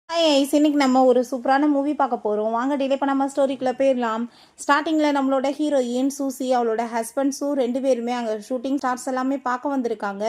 இன்னைக்கு நம்ம ஒரு சூப்பரான மூவி பார்க்க போகிறோம். வாங்க டிலே பண்ணாமல் ஸ்டோரிக்குள்ளே போயிடலாம். ஸ்டார்டிங்கில் நம்மளோட ஹீரோயின் சூசி அவளோட ஹஸ்பண்ட் சூ 2 பேருமே அங்கே ஷூட்டிங் ஸ்டார்ஸ் எல்லாமே பார்க்க வந்திருக்காங்க.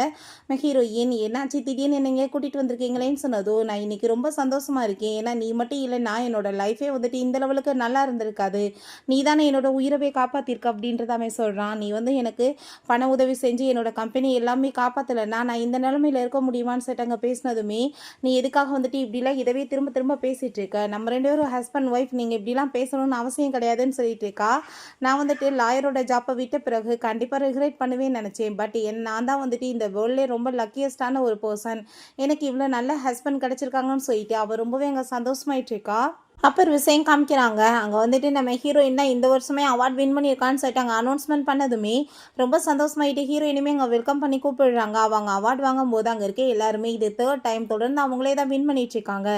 ஹீரோயின் என்னாச்சு திடீர்னு என்னங்க கூட்டிகிட்டு வந்திருக்கீங்களேன்னு சொன்னதோ, நான் இன்னைக்கு ரொம்ப சந்தோஷமாக இருக்கேன். ஏன்னா நீ மட்டும் இல்லைன்னா என்னோட லைஃபே வந்துட்டு இந்த லெவலுக்கு நல்லா இருந்திருக்காது. நீ தானே என்னோட உயிரவே காப்பாற்றிருக்க அப்படின்றதாமே சொல்கிறான். நீ எனக்கு பண உதவி செஞ்சு என்னோட கம்பெனி எல்லாமே காப்பாற்றலைன்னா நான் இந்த நிலமையில இருக்க முடியுமான்னு சொல்லிட்டு பேசினதுமே, நீ எதுக்காக வந்துட்டு இப்படிலாம் இதவே திரும்ப திரும்ப பேசிகிட்டு இருக்க, நம்ம 2 பேரும் ஹஸ்பண்ட் ஒய்ஃப், நீங்கள் இப்படிலாம் பேசணும்னு அவசியம் கிடையாதுன்னு சொல்லிட்டு இருக்கா. நான் வந்துட்டு லாயரோட ஜாப்பை விட்ட பிறகு கண்டிப்பாக ரிக்ரெட் பண்ணுவேன்னு நினச்சேன். பட் நான் தான் வந்துட்டு இந்த வேர்ல்ட்லே ரொம்ப லக்கியஸ்டான ஒரு பர்சன். எனக்கு இவ்வளோ நல்ல ஹஸ்பண்ட் கிடச்சிருக்காங்கன்னு சொல்லிட்டு அவள் ரொம்பவே அங்கே சந்தோஷமாயிட்டு இருக்கா. அப்போ ஒரு விஷயம் காமிக்கிறாங்க. அங்கே வந்துட்டு நம்ம ஹீரோயின் தான் இந்த வருஷமே அவார்ட் வின் பண்ணியிருக்கான்னு சொல்லிட்டு அங்கே அனௌன்ஸ்மெண்ட் பண்ணதுமே ரொம்ப சந்தோஷமாயிட்டு ஹீரோயினுமே அங்கே வெல்கம் பண்ணி கூப்பிடுறாங்க. அவங்க அவார்ட் வாங்கும் போது அங்கே இருக்க எல்லாருமே இது 3rd டைம் தொடர்ந்து அவங்களே தான் வின் பண்ணிட்டு இருக்காங்க.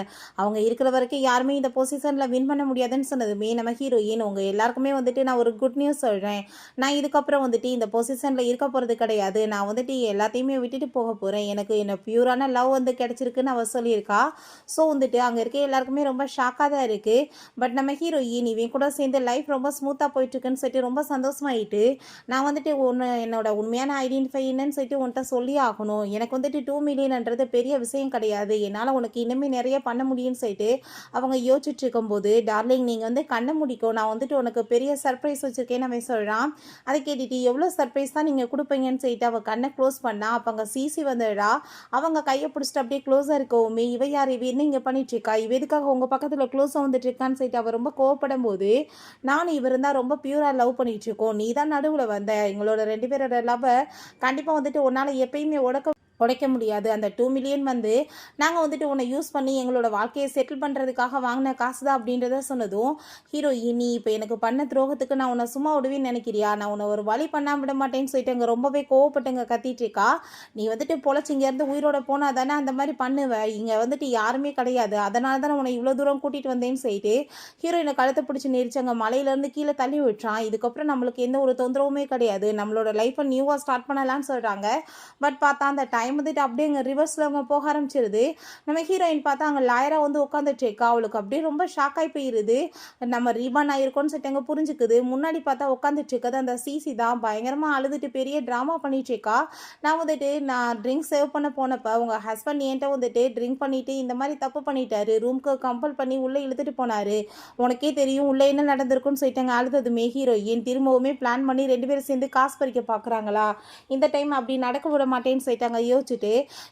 அவங்க இருக்கிற வரைக்கும் யாருமே இந்த பொசிஷனில் வின் பண்ண முடியாதுன்னு சொன்னதுமே நம்ம ஹீரோயின் உங்கள் எல்லாருக்குமே வந்துட்டு நான் ஒரு குட் நியூஸ் சொல்கிறேன். நான் இதுக்கப்புறம் வந்துட்டு இந்த பொசிஷனில் இருக்க போகிறது கிடையாது. நான் வந்துட்டு எல்லாத்தையுமே விட்டுட்டு போக போகிறேன். எனக்கு என்ன பியூரான லவ் கிடச்சிருக்குன்னு அவள் சொல்லியிருக்கா. ஸோ வந்துட்டு அங்கே இருக்க எல்லாருக்குமே ரொம்ப ஷாக்காக தான் இருக்கு. பட் நம்ம ஹீரோயின் இவன் கூட சேர்ந்து லைஃப் ரொம்ப ஸ்மூத்தாக போயிட்டுருக்குன்னு சொல்லிட்டு ரொம்ப சந்தோஷமாயிட்டு, நான் வந்துட்டு என்னோட உண்மையான ஐடென்டிஃபை என்னன்னு சொல்லிட்டு உன்கிட்ட சொல்லி ஆகணும். எனக்கு வந்துட்டு 2 மில்லியன்ன்றது பெரிய விஷயம் கிடையாது. என்னால் உனக்கு இன்னுமே நிறைய பண்ண முடியும்னு சொல்லிட்டு அவங்க யோசிச்சுட்டு இருக்கும்போது, டார்லிங் நீங்கள் கண்ணை முடிக்கும், நான் வந்துட்டு உனக்கு பெரிய சர்ப்ரைஸ் வச்சுருக்கேன்னு அவன் சொல்கிறான். அதை கேட்டுட்டு எவ்வளோ சர்ப்ரைஸ் தான் நீங்கள் கொடுப்பீங்கன்னு சொல்லிட்டு அவள் கண்ணை க்ளோஸ் பண்ணா. அப்போ அங்கே சிசி வந்துடா. அவங்க கையை பிடிச்சிட்டு அப்படியே க்ளோஸாக இருக்கவுமே, இவ யார், இவ என்ன இங்கே பண்ணிட்டு இருக்கா, இவ எதுக்காக உங்கள் பக்கத்தில் க்ளோஸாக வந்துட்டு இருக்கான்னு சொல்லிட்டு அவர் ரொம்ப கோவப்படும் போது, நானும் இவர் தான் ரொம்ப பியூராக லவ் பண்ணிட்டு இருக்கோம், நீ தான் நடுவில் வந்த, எங்களோட 2 பேரோட லவ்வை கண்டிப்பாக வந்துட்டு உன்னால் எப்பயுமே உடைக்க முடியாது. அந்த 2 மில்லியன் நாங்கள் வந்துட்டு உன்னை யூஸ் பண்ணி எங்களோட வாழ்க்கையை செட்டில் பண்ணுறதுக்காக வாங்கின காசு தான் அப்படின்றத சொன்னதும், ஹீரோயின் நீ இப்போ எனக்கு பண்ண துரோகத்துக்கு நான் உன்னை சும்மா விடுவேன்னு நினைக்கிறியா, நான் உன்னை ஒரு வழி பண்ணாம விட மாட்டேன்னு சொல்லிட்டு அங்கே ரொம்பவே கோவப்பட்டுங்க கத்திட்டு இருக்கா. நீ வந்துட்டு பொழைச்சி இங்கேருந்து உயிரோட போனால் தானே அந்த மாதிரி பண்ணுவேன், இங்கே வந்துட்டு யாருமே கிடையாது, அதனால தானே உன்னை இவ்வளோ தூரம் கூட்டிகிட்டு வந்தேன்னு சொல்லிட்டு ஹீரோயினை கழுத்தை பிடிச்சி நெரிச்சு அங்கே மலையிலேருந்து கீழே தள்ளி விட்டுறான். இதுக்கப்புறம் நம்மளுக்கு எந்த ஒரு தொந்தரவுமே கிடையாது, நம்மளோட லைஃப்பை நியூவாக ஸ்டார்ட் பண்ணலான்னு சொல்கிறாங்க. பட் பார்த்தா அந்த டைம் வந்துட்டு அப்படியே அங்கே ரிவர்ஸில் அவங்க போக ஆரம்பிச்சிருது. நம்ம ஹீரோயின் பார்த்தா அங்கே லாயராக உட்காந்துட்டு இருக்கா. அவளுக்கு அப்படியே ரொம்ப ஷாக் ஆகி போயிருது. நம்ம ரீபான் ஆயிருக்கோன்னு சொல்லிட்டு அங்கே புரிஞ்சுக்குது. முன்னாடி பார்த்தா உட்காந்துட்டு இருக்குது அந்த சிசி தான். பயங்கரமாக அழுதுட்டு பெரிய ட்ராமா பண்ணிட்டு இருக்கா. நான் ட்ரிங்க் சேவ் பண்ண போனப்போ உங்கள் ஹஸ்பண்ட் என்கிட்ட ட்ரிங்க் பண்ணிட்டு இந்த மாதிரி தப்பு பண்ணிட்டாரு, ரூம்க்கு கம்பல் பண்ணி உள்ளே இழுத்துட்டு போனாரு, உனக்கே தெரியும் உள்ளே என்ன நடந்திருக்குன்னு சொல்லிட்டு அங்கே அழுததுமே ஹீரோயின் திரும்பவுமே பிளான் பண்ணி 2 பேரும் சேர்ந்து காசு பறிக்க பார்க்குறாங்களா. இந்த டைம் அப்படி நடக்க விட மாட்டேன்னு சொல்லிட்டு அங்கே யோசிச்சுட்டு,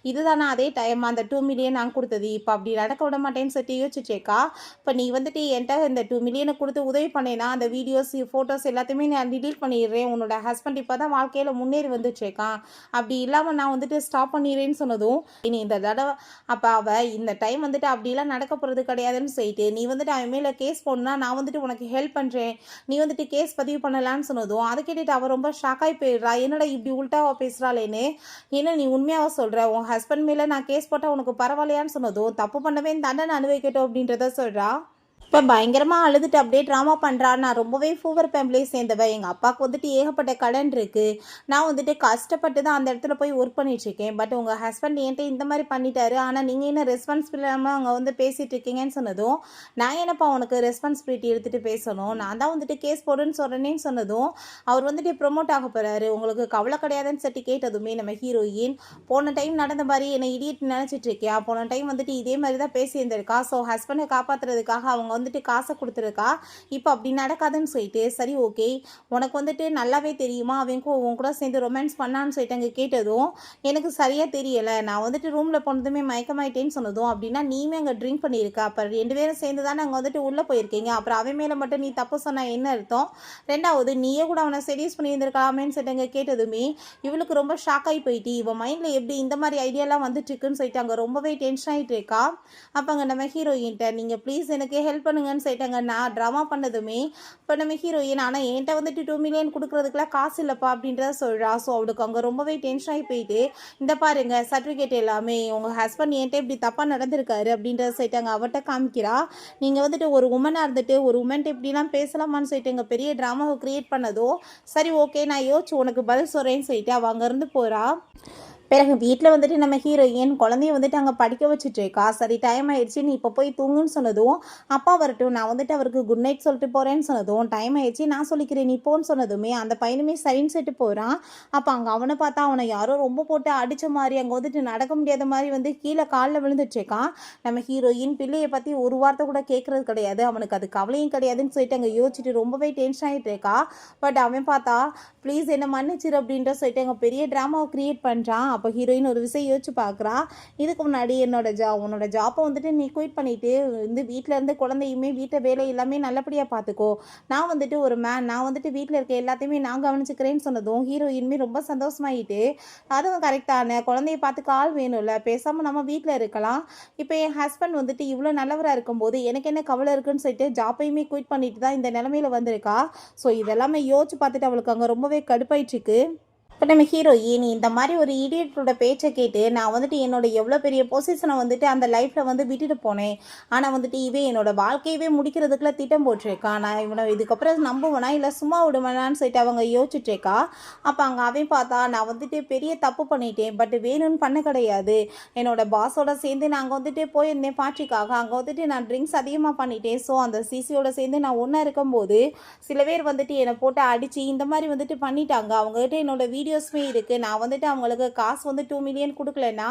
இதுதானே அதே டைம் அந்த 2 மில்லியன் நான் கொடுத்தது, இப்போ அப்படி நடக்க விட மாட்டேன்னு சொல்லிட்டு யோசிச்சுட்டேக்கா. இப்போ நீ என்கிட்ட இந்த 2 மில்லியனை கொடுத்து உதவி பண்ணேன்னா அந்த வீடியோஸ் ஃபோட்டோஸ் எல்லாத்தையுமே நான் டிலீட் பண்ணிடுறேன், உன்னோட ஹஸ்பண்ட் இப்போ தான் வாழ்க்கையில் முன்னேறி வந்துட்டுருக்கான், அப்படி இல்லாமல் நான் ஸ்டாப் பண்ணிடுறேன்னு சொன்னதும், இனி இந்த தடவை அப்போ அவள் இந்த டைம் அப்படிலாம் நடக்க போகிறது கிடையாதுன்னு சொல்லிட்டு, நீ அவன் மேலே கேஸ் போடணுன்னா நான் உனக்கு ஹெல்ப் பண்ணுறேன், நீ கேஸ் பதிவு பண்ணலான்னு சொன்னதும் அதை கேட்டுட்டு அவள் ரொம்ப ஷாக்காகி போயிடுறா. என்னடா இப்படி உள்டாவா பேசுகிறாளேன்னு, ஏன்னா நீ உண்மையாக சொல்கிற, உன் ஹஸ்பண்ட் மேலே நான் கேஸ் போட்டால் உனக்கு பரவாயில்லையான்னு சொன்னதும், தப்பு பண்ணவே தண்டனை அனுபவிக்கட்டும் அப்படின்றத சொல்கிறா. இப்போ பயங்கரமாக அழுதுட்டு அப்படியே ட்ராமா பண்ணுறா. நான் ரொம்பவே ஃபூவர் ஃபேமிலியை சேர்ந்தவன், எங்கள் அப்பாவுக்கு ஏகப்பட்ட கடன் இருக்குது, நான் கஷ்டப்பட்டு தான் அந்த இடத்துல போய் ஒர்க் பண்ணிட்டுருக்கேன், பட் உங்கள் ஹஸ்பண்ட் என்கிட்ட இந்த மாதிரி பண்ணிட்டாரு, ஆனால் நீங்கள் என்ன ரெஸ்பான்சிபிள் இல்லாமல் அங்கே பேசிகிட்டு இருக்கீங்கன்னு சொன்னதும், நான் என்னப்பா உனக்கு ரெஸ்பான்சிபிலிட்டி எடுத்துகிட்டு பேசணும், நான் தான் கேஸ் போடுன்னு சொல்கிறேன்னு சொன்னதும், அவர் ப்ரொமோட் ஆக போகிறாரு, உங்களுக்கு கவலை கிடையாதுன்னு சொல்லி கேட்டதுமே நம்ம ஹீரோயின், போன டைம் நடந்த மாதிரி என்னை இடியட் நினச்சிட்டு இருக்கியா, போன டைம் இதே மாதிரி தான் பேசியிருந்திருக்கா, ஸோ ஹஸ்பண்டை காப்பாற்றுறதுக்காக அவங்க காசை கொடுத்துருக்கா, இப்போ அப்படி நடக்காதுன்னு சொல்லிட்டு, சரி ஓகே உனக்கு நல்லாவே தெரியுமா அவன் உன் கூட சேர்ந்து ரொமான்ஸ் பண்ணான்னு சொல்லிட்டு அங்கே கேட்டதும், எனக்கு சரியாக தெரியலை, நான் ரூமில் போனதுமே மயக்கமாயிட்டேன்னு சொன்னதும், அப்படின்னா நீமே அங்கே ட்ரிங்க் பண்ணியிருக்கா, அப்போ 2 பேரும் சேர்ந்து தானே அங்கே உள்ளே போயிருக்கீங்க, அப்புறம் அவன் மேலே மட்டும் நீ தப்பு சொன்னால் என்ன அர்த்தம், ரெண்டாவது நீயே கூட அவனை செடியூஸ் பண்ணியிருந்திருக்காமேன்னு சொல்லிட்டு அங்கே கேட்டதுமே இவளுக்கு ரொம்ப ஷாக் ஆகி போயிட்டு, இவன் மைண்டில் எப்படி இந்த மாதிரி ஐடியாலாம் வந்துட்டுருக்குன்னு சொல்லிட்டு அங்கே ரொம்பவே டென்ஷன் ஆகிட்டு இருக்கா. அப்போ அங்கே நம்ம ஹீரோயின்ட்ட நீங்கள் ப்ளீஸ் எனக்கு ஹெல்ப் பண்ணுங்கன்னு சொல்லிட்டாங்க. நான் ட்ராமா பண்ணதுமே இப்போ நம்ம ஹீரோயின், ஆனால் என்கிட்ட 2 மில்லியன் கொடுக்குறதுக்குலாம் காசு இல்லைப்பா அப்படின்றத சொல்கிறா. ஸோ அவளுக்கு அங்கே ரொம்பவே டென்ஷன் ஆகி போயிட்டு, இந்த பாருங்க சர்டிஃபிகேட் எல்லாமே உங்கள் ஹஸ்பண்ட் என்கிட்ட இப்படி தப்பாக நடந்திருக்காரு அப்படின்றத சொல்லிட்டாங்க அவட்ட காமிக்கிறா. நீங்கள் ஒரு உமனாக இருந்துட்டு ஒரு உமன்ட்டு இப்படிலாம் பேசலாமான்னு சொல்லிட்டு எங்கள் பெரிய ட்ராமாவை க்ரியேட் பண்ணதோ, சரி ஓகே நான் யோசிச்சு உனக்கு பதில் சொல்கிறேன்னு சொல்லிட்டு அவள் அங்கேருந்து போகிறா. பிறகு வீட்டில் வந்துட்டு நம்ம ஹீரோயின் குழந்தைய வந்துட்டு அங்கே படிக்க வச்சுட்டு இருக்கா. சரி டைம் ஆயிடுச்சு, நீ இப்போ போய் தூங்குன்னு சொன்னதும், அப்பா வரட்டும் நான் வந்துட்டு அவருக்கு குட் நைட் சொல்லிட்டு போகிறேன்னு சொன்னதும், டைம் ஆயிடுச்சு நான் சொல்லிக்கிறேன் நீ போன்னு சொன்னதுமே அந்த பையனுமே சரின்னு சொல்லிட்டு போகிறான். அப்போ அங்கே அவனை பார்த்தா அவனை யாரோ ரொம்ப போட்டு அடித்த மாதிரி அங்கே வந்துட்டு நடக்க முடியாத மாதிரி வந்து கீழே காலில் விழுந்துட்டுருக்கான். நம்ம ஹீரோயின் பிள்ளையை பற்றி ஒரு வார்த்தை கூட கேட்குறது கிடையாது, அவனுக்கு அது கவலையும் கிடையாதுன்னு சொல்லிட்டு அங்கே யோசிச்சுட்டு ரொம்பவே டென்ஷன் ஆகிட்டு இருக்கா. பட் அவன் பார்த்தா ப்ளீஸ் என்ன மன்னிச்சிரு அப்படின்ற சொல்லிட்டு அங்கே பெரிய ட்ராமாவை க்ரியேட் பண்ணுறான். அப்போ ஹீரோயின் ஒரு விஷயம் யோசிச்சு பார்க்குறா. இதுக்கு முன்னாடி உன்னோட ஜாப்பை வந்துட்டு நீ குயிட் பண்ணிவிட்டு வந்து வீட்டில் இருந்து குழந்தையுமே வீட்டை வேலை எல்லாமே நல்லபடியாக பார்த்துக்கோ, நான் வந்துட்டு ஒரு மேன், நான் வந்துட்டு வீட்டில் இருக்க எல்லாத்தையுமே நான் கவனிச்சுக்கிறேன்னு சொன்னதும் ஹீரோயின்மே ரொம்ப சந்தோஷமாயிட்டு, அதுவும் கரெக்டான குழந்தைய பார்த்துக்க ஆள் வேணும்ல, பேசாமல் நம்ம வீட்டில் இருக்கலாம், இப்போ என் ஹஸ்பண்ட் வந்துட்டு இவ்வளோ நல்லவராக இருக்கும்போது எனக்கு என்ன கவலை இருக்குன்னு சொல்லிட்டு ஜாப்பையுமே குயிட் பண்ணிட்டு தான் இந்த நிலமையில வந்திருக்கா. ஸோ இதெல்லாமே யோசிச்சு பார்த்துட்டு அவளுக்கு அங்கே ரொம்பவே கடுப்பாயிட்டுருக்கு. இப்போ நம்ம ஹீரோயின் இந்த மாதிரி ஒரு இடியட்டோட பேச்சை கேட்டு நான் வந்துட்டு என்னோட எவ்வளோ பெரிய பொசிஷனை வந்துட்டு அந்த லைஃப்பில் வந்து விட்டுட்டு போனேன், ஆனால் வந்துட்டு இவன் என்னோட வாழ்க்கையவே முடிக்கிறதுக்குள்ள திட்டம் போட்டிருக்கான், நான் இவனை இதுக்கப்புறம் நம்புவேனா இல்லை சும்மா விடுவேனான்னு சொல்லிட்டு அவங்க யோசிச்சுட்ருக்கா. அப்போ அங்கே அவன் பார்த்தா நான் வந்துட்டு பெரிய தப்பு பண்ணிட்டேன், பட் வேணும்னு பண்ண கிடையாது, என்னோட பாஸோட சேர்ந்து நான் அங்கே வந்துட்டு போயிருந்தேன் பார்ட்டிக்காக, அங்கே வந்துட்டு நான் ட்ரிங்க்ஸ் அதிகமாக பண்ணிட்டேன். ஸோ அந்த சிசியோட சேர்ந்து நான் ஒன்றா இருக்கும்போது சில பேர் வந்துட்டு என்னை போட்டு அடித்து இந்த மாதிரி வந்துட்டு பண்ணிட்டாங்க, அவங்ககிட்ட என்னோட வீடியோஸ்மே இருக்குது, நான் வந்துட்டு அவங்களுக்கு காசு வந்து 2 மில்லியன் கொடுக்கலன்னா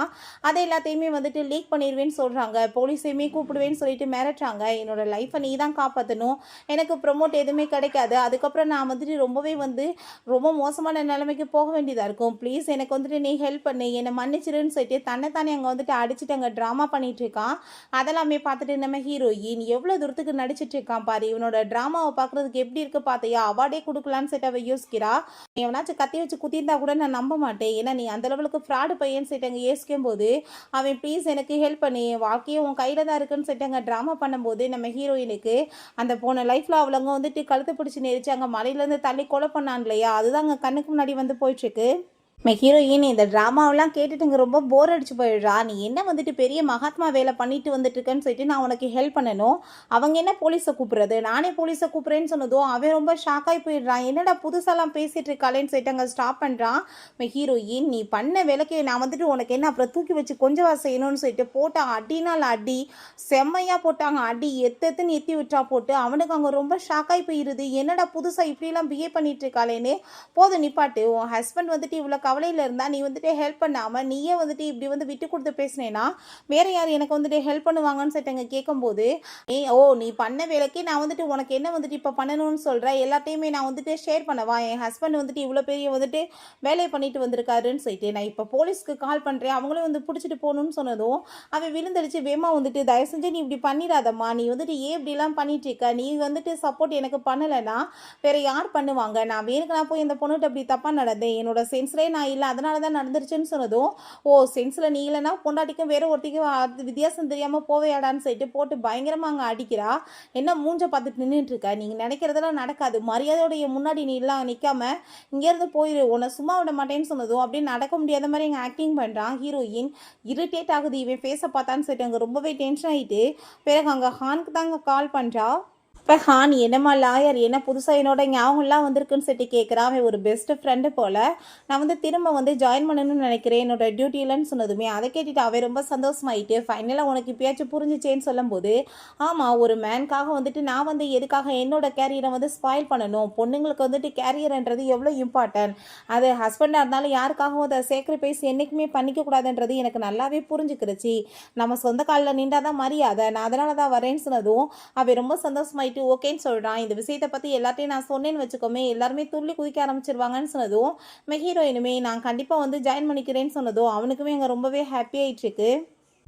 அதை எல்லாத்தையுமே வந்துட்டு லீக் பண்ணிடுவேன்னு சொல்கிறாங்க, போலீஸையுமே கூப்பிடுவேன்னு சொல்லிட்டு மிரட்டுறாங்க, என்னோட லைஃப்பை நீ தான் காப்பாற்றணும், எனக்கு ப்ரொமோட் எதுவுமே கிடைக்காது, அதுக்கப்புறம் நான் வந்துட்டு ரொம்பவே வந்து ரொம்ப மோசமான நிலைமைக்கு போக வேண்டியதாக இருக்கும், ப்ளீஸ் எனக்கு வந்துட்டு நீ ஹெல்ப் பண்ணு, என்னை மன்னிச்சிருன்னு சொல்லிட்டு தன்னைத்தானே அங்கே வந்துட்டு அடிச்சுட்டு அங்கே ட்ராமா பண்ணிட்டு இருக்கான். அதெல்லாமே பார்த்துட்டு நம்ம ஹீரோயின் எவ்வளோ தூரத்துக்கு நடிச்சிட்டு இருக்கான் பாரு, இவனோட ட்ராமாவை பார்க்குறதுக்கு எப்படி இருக்கு பார்த்தியா, அவார்டே கொடுக்கலான்னு சொல்லிட்டு அவள் யோசிக்கிறா. எவனாச்சும் கத்தி வச்சு குத்திருந்தா கூட நான் நம்ப மாட்டேன், ஏன்னா நீ அந்த லெவலுக்கு ஃப்ராடு பையன்னு சொல்லிட்டு அங்கே யோசிக்கும் போது அவன் ப்ளீஸ் எனக்கு ஹெல்ப் பண்ணி வாழ்க்கையை உன் கையில் தான் இருக்குன்னு சொல்லிட்டு அங்கே ட்ராமா பண்ணும்போது நம்ம ஹீரோயினுக்கு அந்த போன லைஃப்பில் அவளங்க வந்துட்டு கழுத்தை பிடிச்சி நெரிச்சு அங்கே மலையிலேருந்து தள்ளி கொலை பண்ணான் இல்லையா, அதுதான் அங்கே கண்ணுக்கு முன்னாடி வந்து போயிட்டுருக்கு. ஹீரோயின் இந்த ட்ராமாவெல்லாம் கேட்டுட்டு இங்கே ரொம்ப போர் அடிச்சு போயிடுறா. நீ என்ன வந்துட்டு பெரிய மகாத்மா வேலை பண்ணிட்டு வந்துட்டு இருக்கேன்னு சொல்லிட்டு நான் உனக்கு ஹெல்ப் பண்ணணும், அவங்க என்ன போலீஸை கூப்பிட்றது, நானே போலீஸை கூப்பிட்றேன்னு சொன்னதும் அவன் ரொம்ப ஷாக்காகி போயிடுறான், என்னடா புதுசாலாம் பேசிகிட்டு இருக்காளேன்னு சொல்லிட்டு அங்கே ஸ்டாப் பண்ணுறான். ஹீரோயின் நீ பண்ண வேலைக்கு நான் வந்துட்டு உனக்கு என்ன அப்புறம் தூக்கி வச்சு கொஞ்சம் செய்யணும்னு சொல்லிட்டு போட்டான் அடினால் அடி, செம்மையாக போட்டாங்க அடி, எத்துன்னு எத்தி விட்டா போட்டு அவனுக்கு அங்கே ரொம்ப ஷாக்காகி போயிடுது, என்னடா புதுசாக இப்படிலாம் பிஹேவ் பண்ணிட்டு இருக்காளேன்னு, போதும் நிப்பாட்டு, உன் ஹஸ்பண்ட் வந்துட்டு இவ்வளோ கவலையில் இருந்தால் நீ வந்துட்டு ஹெல்ப் பண்ணாமல் நீயே வந்துட்டு இப்படி வந்து விட்டு கொடுத்து பேசினேன்னா வேறு யார் எனக்கு வந்துட்டு ஹெல்ப் பண்ணுவாங்கன்னு சொல்லிட்டு அங்கே கேட்கும்போது நீ பண்ண வேலைக்கு நான் வந்துட்டு உனக்கு என்ன வந்துட்டு இப்போ பண்ணணும்னு சொல்கிறேன், எல்லாத்தையுமே நான் வந்துட்டு ஷேர் பண்ணவா, என் ஹஸ்பண்ட் வந்துட்டு இவ்வளோ பெரிய வந்துட்டு வேலையை பண்ணிட்டு வந்திருக்காருன்னு சொல்லிட்டு நான் இப்போ போலீஸ்க்கு கால் பண்ணுறேன், அவங்களும் வந்து பிடிச்சிட்டு போகணும்னு சொன்னதும் அவன் விழுந்தடிச்சு வேமா வந்துட்டு தயவு செஞ்சு நீ இப்படி பண்ணிடாதம்மா, நீ வந்துட்டு ஏன் இப்படிலாம் பண்ணிட்டு இருக்க, நீ வந்துட்டு சப்போர்ட் எனக்கு பண்ணலைன்னா வேறு யார் பண்ணுவாங்க, நான் வேணுக்கு நான் போய் இந்த பொண்ணுகிட்ட அப்படி தப்பாக நடந்தேன், என்னோட சென்ஸ்லேயே நான் இல்லை அதனால தான் நடந்துருச்சுன்னு சொன்னதும் சென்ஸில் நீ இல்லைன்னா பொண்டாட்டிக்கும் வேற ஒருத்திக்கும் வித்தியாசம் தெரியாமல் போவையாடான்னு சொல்லிட்டு போட்டு பயங்கரமாக அங்கே அடிக்கிறா. என்ன மூஞ்ச பார்த்துட்டு நின்றுட்டு இருக்க, நீங்கள் நினைக்கிறதெல்லாம் நடக்காது, மரியாதையோடைய முன்னாடி நீ எல்லாம் நிற்காம இங்கேருந்து போயிரு, உன்னை சும்மா விட மாட்டேன்னு சொன்னதும் அப்படின்னு நடக்க முடியாத மாதிரி இங்கே ஆக்டிங் பண்ணுறான். ஹீரோயின் இரிட்டேட் ஆகுது, இவன் ஃபேஸை பார்த்தான்னு சொல்லிட்டு அங்கே ரொம்பவே டென்ஷன் ஆகிட்டு பிறகு அங்கே ஹானுக்கு தாங்க கால் பண்ணுறா. இப்போ ஹான் என்னம்மா லாயர் என்ன புதுசாக என்னோட ஞாபகம்லாம் வந்திருக்குன்னு சொல்லி கேட்குறான். அவன் ஒரு பெஸ்ட்டு ஃப்ரெண்டு போல், நான் வந்து திரும்ப வந்து ஜாயின் பண்ணணும்னு நினைக்கிறேன் என்னோட டியூட்டிலன்னு சொன்னதுமே அதை கேட்டுட்டு அவன் ரொம்ப சந்தோஷமாயிட்டு ஃபைனலாக உனக்கு இப்பயாச்சும் புரிஞ்சிச்சேன்னு சொல்லும்போது ஆமாம் ஒரு மேனுக்காக வந்துட்டு நான் வந்து எதுக்காக என்னோட கேரியரை வந்து ஸ்பாயில் பண்ணணும், பொண்ணுங்களுக்கு வந்துட்டு கேரியர்ன்றது எவ்வளோ இம்பார்ட்டன்ட், அது ஹஸ்பண்டாக இருந்தாலும் யாருக்காகவும் அதை சேக்ரிஃபைஸ் என்றைக்குமே பண்ணிக்கக்கூடாதுன்றது எனக்கு நல்லாவே புரிஞ்சுக்கிடுச்சு, நம்ம சொந்த காலில் நின்றாதான் மரியாதை, நான் அதனால தான் வரேன்னு சொன்னதும் அவன் ரொம்ப சந்தோஷமாயிட்டு ஓகேன்னு சொல்கிறான். இந்த விஷயத்தை பற்றி எல்லாத்தையும் நான் சொன்னேன்னு வச்சுக்கோமே எல்லாருமே துள்ளி குதிக்க ஆரம்பிச்சிருவாங்கன்னு சொன்னதும் ஹீரோயினுமே நான் கண்டிப்பாக வந்து ஜாயின் பண்ணிக்கிறேன்னு சொன்னதும் அவனுக்குமே அங்கே ரொம்பவே ஹாப்பி ஆகிட்டுருக்கு.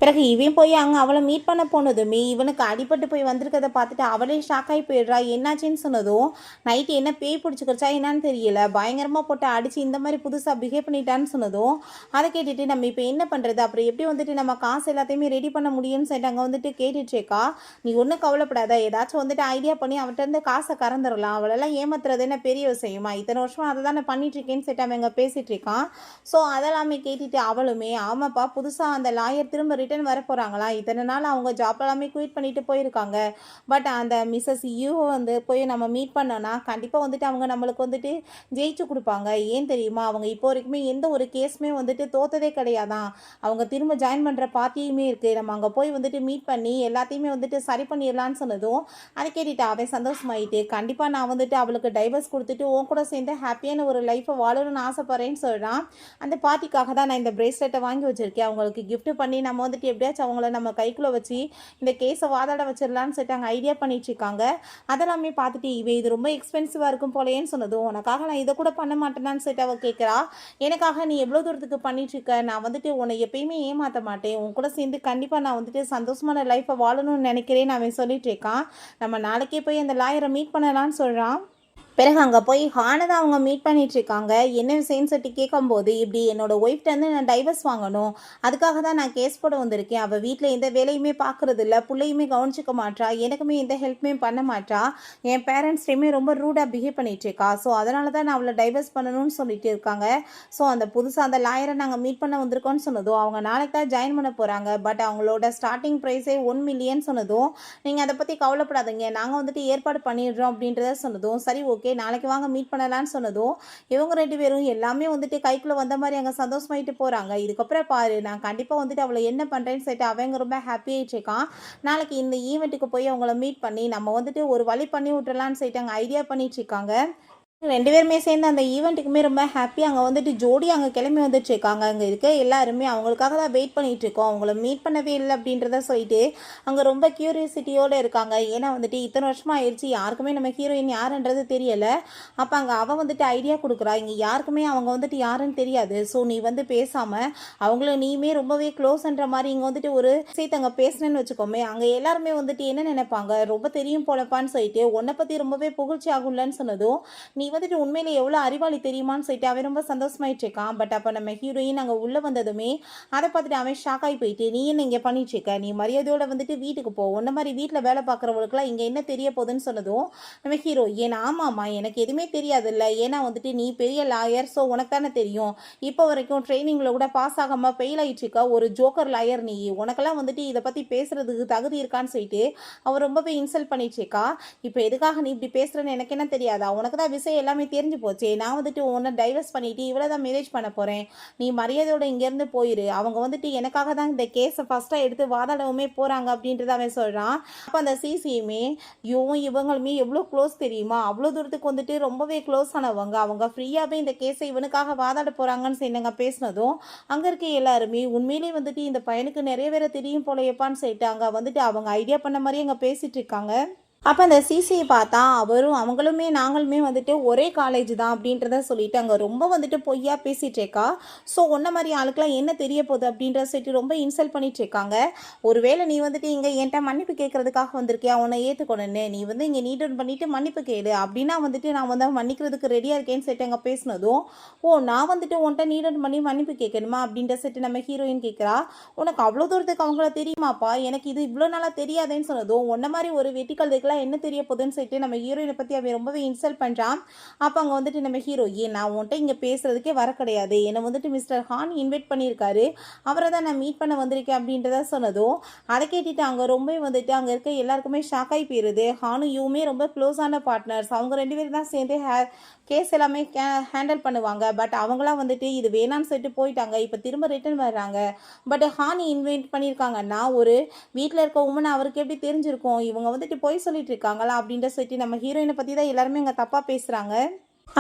பிறகு இவன் போய் அங்கே அவளை மீட் பண்ண போனதுமே இவனுக்கு அடிபட்டு போய் வந்திருக்கிறத பார்த்துட்டு அவளே ஷாக் ஆகி போயிடுறா. என்னாச்சுன்னு சொன்னதும் நைட்டு என்ன பேய் பிடிச்சிக்கிறச்சா என்னான்னு தெரியல, பயங்கரமாக போட்டு அடித்து இந்த மாதிரி புதுசாக பிஹேவ் பண்ணிட்டான்னு சொன்னதும் அதை கேட்டுட்டு நம்ம இப்போ என்ன பண்ணுறது, அப்புறம் எப்படி வந்துட்டு நம்ம காசு எல்லாத்தையுமே ரெடி பண்ண முடியும்னு சொல்லிட்டு அங்கே வந்துட்டு கேட்டுட்ருக்கா. நீ ஒன்றும் கவலைப்படாத, ஏதாச்சும் வந்துட்டு ஐடியா பண்ணி அவன்கிட்ட இருந்து காசை கறந்துடலாம், அவளெல்லாம் ஏமாத்துறது என்ன பெரிய விஷயமா, இத்தனை வருஷமாக அதை தான் பண்ணிட்டுருக்கேன்னு சொல்லிட்டு அவன் இங்கே பேசிகிட்டு இருக்கான். ஸோ அதெல்லாமே கேட்டுட்டு அவளுமே ஆமாப்பா புதுசாக அந்த லாயர் திரும்ப ரிட்டர்ன் வர போகிறாங்களாம். இத்தனை நாள் அவங்க ஜாப் எல்லாமே குயிட் பண்ணிட்டு போயிருக்காங்க. பட் அந்த மிஸ்ஸஸ் யூ வந்து போய் நம்ம மீட் பண்ணோன்னா கண்டிப்பாக வந்துட்டு அவங்க நம்மளுக்கு வந்துட்டு ஜெயிச்சு கொடுப்பாங்க. ஏன் தெரியுமா, அவங்க இப்போ வரைக்குமே எந்த ஒரு கேஸுமே வந்துட்டு தோத்ததே கிடையாதான். அவங்க திரும்ப ஜாயின் பண்ணுற பார்ட்டியுமே இருக்குது. நம்ம அங்கே போய் வந்துட்டு மீட் பண்ணி எல்லாத்தையுமே வந்துட்டு சரி பண்ணிடலான்னு சொன்னதும் அதை கேட்டுட்டு அவன் சந்தோஷமாயிட்டு கண்டிப்பாக நான் வந்துட்டு அவளுக்கு டைவர்ஸ் கொடுத்துட்டு உன் கூட சேர்ந்து ஹாப்பியான ஒரு லைஃப்பை வாழணும்னு ஆசைப்படுறேன்னு சொல்கிறான். அந்த பார்ட்டிக்காக தான் நான் இந்த பிரேஸ்லெட்டை வாங்கி வச்சுருக்கேன். அவங்களுக்கு கிஃப்ட் பண்ணி நம்ம வந்துட்டு எப்படியாச்சும் அவங்கள நம்ம கைக்குள்ளே வச்சு இந்த கேஸை வாதாட வச்சிடலான்னு சொல்லிட்டு அங்கே ஐடியா பண்ணிட்டு இருக்காங்க. அதெல்லாமே பார்த்துட்டு இவ இது ரொம்ப எக்ஸ்பென்சிவாக இருக்கும் போலேன்னு சொன்னதும் உனக்காக நான் இதை கூட பண்ண மாட்டேனான்னு சொல்லிட்டு அவள் கேட்குறா. எனக்காக நீ எவ்வளோ தூரத்துக்கு பண்ணிட்டு இருக்க, நான் வந்துட்டு உன்னை எப்பயுமே ஏமாற்ற மாட்டேன், உன் கூட சேர்ந்து கண்டிப்பாக நான் வந்துட்டு சந்தோஷமான லைஃப்பை வாழணும்னு நினைக்கிறேன்னு அவன் சொல்லிட்டு இருக்கான். நம்ம நாளைக்கே போய் அந்த லாயரை மீட் பண்ணலான்னு சொல்கிறான். பிறகு அங்கே போய் ஹானை தான் அவங்க மீட் பண்ணிட்டு இருக்காங்க. என்ன விஷயம்னு சொல்லிட்டு கேட்கும்போது இப்படி என்னோட ஒய்ஃப்டேருந்து நான் டைவர்ஸ் வாங்கணும், அதுக்காக தான் நான் கேஸ் போட வந்திருக்கேன். அவள் வீட்டில் எந்த வேலையுமே பார்க்குறது இல்லை, பிள்ளையுமே கவனிச்சிக்க மாட்டா, எனக்குமே எந்த ஹெல்ப்புமே பண்ண மாட்டா, என் பேரண்ட்ஸ்டையுமே ரொம்ப ரூடாக பிஹேவ் பண்ணிட்டு இருக்கா. ஸோ அதனால தான் நான் அவளை டைவர்ஸ் பண்ணணும்னு சொல்லிட்டு இருக்காங்க. ஸோ அந்த புதுசாக அந்த லாயரை நாங்கள் மீட் பண்ண வந்திருக்கோன்னு சொன்னதும் அவங்க நாளைக்கு தான் ஜாயின் பண்ண போகிறாங்க. பட் அவங்களோட ஸ்டார்டிங் ப்ரைஸே 1 மில்லியன் சொன்னதும் நீங்கள் அதை பற்றி கவலைப்படாதீங்க, நாங்கள் வந்துட்டு ஏற்பாடு பண்ணிடுறோம் அப்படின்றத சொன்னதும் சரி ஓகே நாளைக்கு வாங்க மீட் பண்ணலான்னு சொன்னதும் இவங்க 2 பேரும் எல்லாமே வந்துட்டு கைக்குள்ளே வந்த மாதிரி அங்கே சந்தோஷமாயிட்டு போகிறாங்க. இதுக்கப்புறம் பாரு நான் கண்டிப்பாக வந்துட்டு அவளை என்ன பண்ணுறேன்னு சொல்லிட்டு அவங்க ரொம்ப ஹாப்பி ஆகிட்டு இருக்கான். நாளைக்கு இந்த ஈவெண்ட்டுக்கு போய் அவங்கள மீட் பண்ணி நம்ம வந்துட்டு ஒரு வழி பண்ணி விட்டுறலான்னு சொல்லிட்டு அங்கே ஐடியா பண்ணிட்டு இருக்காங்க. 2 பேருமே சேர்ந்து அந்த ஈவெண்ட்டுக்குமே ரொம்ப ஹாப்பி. அங்கே வந்துட்டு ஜோடி அங்கே கிளம்பி வந்துட்டு இருக்காங்க. அங்கே இருக்க எல்லாருமே அவங்களுக்காக தான் வெயிட் பண்ணிட்டு இருக்கோம், அவங்கள மீட் பண்ணவே இல்லை அப்படின்றத சொல்லிட்டு அங்கே ரொம்ப க்யூரியாசிட்டியோடு இருக்காங்க. ஏன்னா வந்துட்டு இத்தனை வருஷமாக ஆயிடுச்சு, யாருக்குமே நம்ம ஹீரோயின் யாருன்றது தெரியலை. அப்போ அங்கே அவள் வந்துட்டு ஐடியா கொடுக்குறா, இங்கே யாருக்குமே அவங்க வந்துட்டு யாருன்னு தெரியாது, ஸோ நீ வந்து பேசாமல் அவங்கள நீயுமே ரொம்பவே க்ளோஸ்ன்ற மாதிரி இங்கே வந்துட்டு ஒரு சேர்த்து அங்கே பேசுனேன்னு வச்சுக்கோமே, அங்கே எல்லாருமே வந்துட்டு என்ன நினைப்பாங்க, ரொம்ப தெரியும் போலப்பான்னு சொல்லிட்டு உன்னை பற்றி ரொம்பவே புகழ்ச்சி ஆகும்லன்னு சொன்னதும் நீ வந்துட்டு உண்மையிலே எவ்வளோ அறிவாளி தெரியுமான்னு சொல்லிட்டு அவன் ரொம்ப சந்தோஷமாயிட்டு இருக்கான். பட் அப்போ நம்ம ஹீரோயின் அங்கே உள்ளே வந்ததுமே அதை பார்த்துட்டு அவன் ஷாக் ஆகி போயிட்டு நீ என்ன இங்கே பண்ணிட்டு இருக்க, நீ மரியாதையோட வந்துட்டு வீட்டுக்கு போ, உன்ன மாதிரி வீட்டில் வேலை பார்க்குறவங்களுக்குலாம் இங்கே என்ன தெரிய போகுதுன்னு சொன்னதும் நம்ம ஹீரோ ஏன்னா ஆமாம்மா எனக்கு எதுவுமே தெரியாதுல்ல, ஏன்னா வந்துட்டு நீ பெரிய லாயர், ஸோ உனக்கு தானே தெரியும், இப்போ வரைக்கும் ட்ரைனிங்கில் கூட பாஸ் ஆகாமல் ஃபெயில் ஆகிட்டு இருக்க ஒரு ஜோக்கர் லாயர் நீ, உனக்கெல்லாம் வந்துட்டு இதை பற்றி பேசுறதுக்கு தகுதி இருக்கான்னு சொல்லிட்டு அவர் ரொம்பவே இன்சல்ட் பண்ணிட்டு இருக்கா. இப்போ எதுக்காக நீ இப்படி பேசுறேன்னு எனக்கு என்ன தெரியாதா, உனக்கு தான் விஷயம் எல்லாமே தெரிஞ்சு போச்சு, நான் வந்துட்டு உன்னை டைவர்ஸ் பண்ணிட்டு இவ்வளோ தான் மேரேஜ் பண்ண போகிறேன், நீ மரியாதையோட இங்கேருந்து போயிரு, அவங்க வந்துட்டு எனக்காக தான் இந்த கேஸை ஃபஸ்ட்டாக எடுத்து வாதாடவுமே போகிறாங்க அப்படின்றத அவன் சொல்கிறான். அப்போ அந்த சிசியுமே இவங்களுமே எவ்வளோ க்ளோஸ் தெரியுமா, அவ்வளோ தூரத்துக்கு வந்துட்டு ரொம்பவே க்ளோஸ் ஆனவங்க, அவங்க ஃப்ரீயாகவே இந்த கேஸை இவனுக்காக வாதாட போகிறாங்கன்னு சொன்னாங்க. பேசினதும் அங்கே இருக்க எல்லாருமே உண்மையிலேயே வந்துட்டு இந்த பையனுக்கு நிறைய பேரை தெரியும் போலையப்பான்னு சொல்லிட்டு அங்கே வந்துட்டு அவங்க ஐடியா பண்ண மாதிரி அங்கே பேசிகிட்டு இருக்காங்க. அப்போ அந்த சிசியை பார்த்தா அவங்களுமே நாங்களுமே வந்துட்டு ஒரே காலேஜ் தான் அப்படின்றத சொல்லிட்டு அங்கே ரொம்ப வந்துட்டு பொய்யா பேசிகிட்டு இருக்கா. ஸோ ஒன்றை மாதிரி ஆளுக்கெல்லாம் என்ன தெரிய போகுது அப்படின்றத சொல்லிட்டு ரொம்ப இன்சல்ட் பண்ணிட்டு இருக்காங்க. ஒருவேளை நீ வந்துட்டு இங்கே என்கிட்ட மன்னிப்பு கேட்கறதுக்காக வந்திருக்கியா, உன்னை ஏற்றுக்கணுன்னு நீ வந்து இங்கே நீட் அவுட் பண்ணிட்டு மன்னிப்பு கேளு, அப்படின்னா வந்துட்டு நான் வந்து மன்னிக்கிறதுக்கு ரெடியாக இருக்கேன்னு சொல்லிட்டு அங்கே பேசினதும் நான் வந்துட்டு உன்ட்ட நீட் அவுட் பண்ணி மன்னிப்பு கேட்கணுமா அப்படின்ற சொல்லிட்டு நம்ம ஹீரோயின் கேட்குறா. உனக்கு அவ்வளோ தூரத்துக்கு அவங்கள தெரியுமாப்பா, எனக்கு இது இவ்வளோ நாளாக தெரியாதேன்னு சொன்னதும் உன்ன மாதிரி ஒரு வெட்டிக்கல் என்ன தெரிய போகுதுன்னு சொல்லிட்டு நம்ம ஹீரோயினை பற்றி அவன் ரொம்பவே இன்சல்ட் பண்ணுறான். அப்போ அங்கே வந்துட்டு நம்ம ஹீரோ நான் உன்ட்ட இங்கே பேசுறதுக்கே வர கிடையாது, என்னை வந்துட்டு மிஸ்டர் ஹான் இன்வைட் பண்ணியிருக்காரு, அவரை தான் நான் மீட் பண்ண வந்திருக்கேன் அப்படின்றத சொன்னதும் அதை கேட்டுட்டு அங்கே ரொம்ப வந்துட்டு அங்கே இருக்க எல்லாருக்குமே ஷாக் ஆகி போயிடுது. ஹானும் யூமே ரொம்ப க்ளோஸான பார்ட்னர்ஸ், அவங்க 2 பேரும் தான் சேர்ந்து கேஸ் எல்லாமே ஹேண்டில் பண்ணுவாங்க. பட் அவங்களாம் வந்துட்டு இது வேணான்னு சொல்லிட்டு போயிட்டாங்க, இப்போ திரும்ப ரிட்டர்ன் வர்றாங்க. பட் ஹானி இன்வைட் பண்ணியிருக்காங்கன்னா ஒரு வீட்டில் இருக்க உமன் அவருக்கு எப்படி தெரிஞ்சிருக்கும், இவங்க வந்துட்டு போய் சொல்லிட்டு இருக்காங்களா அப்படின்ற சொல்லிட்டு நம்ம ஹீரோயினை பற்றி தான் எல்லாருமே இங்கே தப்பாக பேசுகிறாங்க.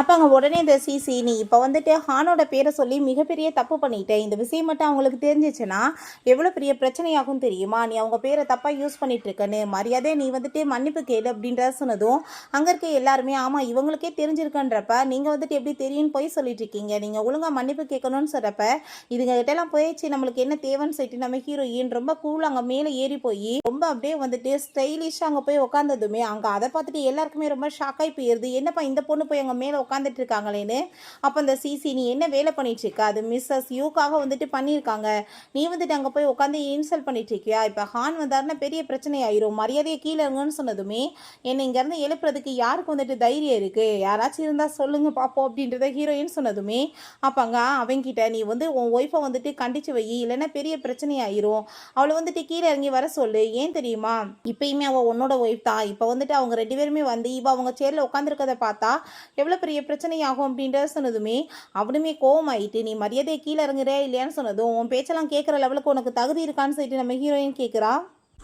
அப்போ அங்கே உடனே இந்த சிசி நீ இப்போ வந்துட்டு ஹானோட பேரை சொல்லி மிகப்பெரிய தப்பு பண்ணிட்டேன், இந்த விஷயம் மட்டும் அவங்களுக்கு தெரிஞ்சிச்சுன்னா எவ்வளோ பெரிய பிரச்சனையாகும் தெரியுமா, நீ அவங்க பேரை தப்பாக யூஸ் பண்ணிட்டு இருக்கன்னு, மரியாதை நீ வந்துட்டு மன்னிப்பு கேளு அப்படின்றத சொன்னதும் அங்கே இருக்க எல்லாருமே ஆமாம் இவங்களுக்கே தெரிஞ்சிருக்கன்றப்ப நீங்கள் வந்துட்டு எப்படி தெரியும்னு போய் சொல்லிட்டு இருக்கீங்க, நீங்கள் ஒழுங்காக மன்னிப்பு கேட்கணும்னு சொல்கிறப்ப இதுங்ககிட்டலாம் போயிடுச்சு நம்மளுக்கு என்ன தேவைன்னு சொல்லிட்டு நம்ம ஹீரோயின் ரொம்ப கூல் அங்கே மேலே ஏறி போய் ரொம்ப அப்படியே வந்துட்டு ஸ்டைலிஷாக அங்கே போய் உட்காந்ததுமே அங்கே அதை பார்த்துட்டு எல்லாருக்குமே ரொம்ப ஷாக்காகி போயிடுது. என்னப்பா இந்த பொண்ணு போய் அங்கே மேலே சேர்ல உட்காந்துட்டு இருக்காங்களேன்னு. அப்போ அந்த சிசி, நீ என்ன வேலை பண்ணிட்டு இருக்க, அது மிஸ்ஸஸ் யூக்காக வந்துட்டு பண்ணியிருக்காங்க, நீ வந்துட்டு அங்கே போய் உட்காந்து இன்சல்ட் பண்ணிட்டு இருக்கியா, இப்போ ஹான் வந்தாருன்னா பெரிய பிரச்சனை ஆயிரும், மரியாதையை கீழே இருங்கன்னு சொன்னதுமே என்னை இங்கேருந்து எழுப்புறதுக்கு யாருக்கு வந்துட்டு தைரியம் இருக்கு, யாராச்சும் இருந்தால் சொல்லுங்க பார்ப்போம் அப்படின்றத ஹீரோயின் சொன்னதுமே அப்பங்க அவங்கிட்ட, நீ வந்து உன் ஒய்ஃபை வந்துட்டு கண்டிச்சு வை, இல்லைன்னா பெரிய பிரச்சனை ஆயிரும், அவளை வந்துட்டு கீழே இறங்கி வர சொல்லு, ஏன் தெரியுமா இப்பயுமே அவள் உன்னோட ஒய்ஃப் தான், இப்போ வந்துட்டு அவங்க 2 பேருமே வந்து இவ அவங்க சேர்ல உட்காந்துருக்கதை பார்த்தா எவ்வளோ பெரிய பிரச்சனை ஆகும் அப்படின்றத சொன்னதுமே அவனுமே கோவமாயிட்டு, நீ மரியாதையை கீழே இறங்குறே இல்லையான்னு சொன்னதும், உன் பேச்செல்லாம் கேட்குற லெவலுக்கு உனக்கு தகுதி இருக்கான்னு சொல்லிட்டு நம்ம ஹீரோயின் கேட்குறா.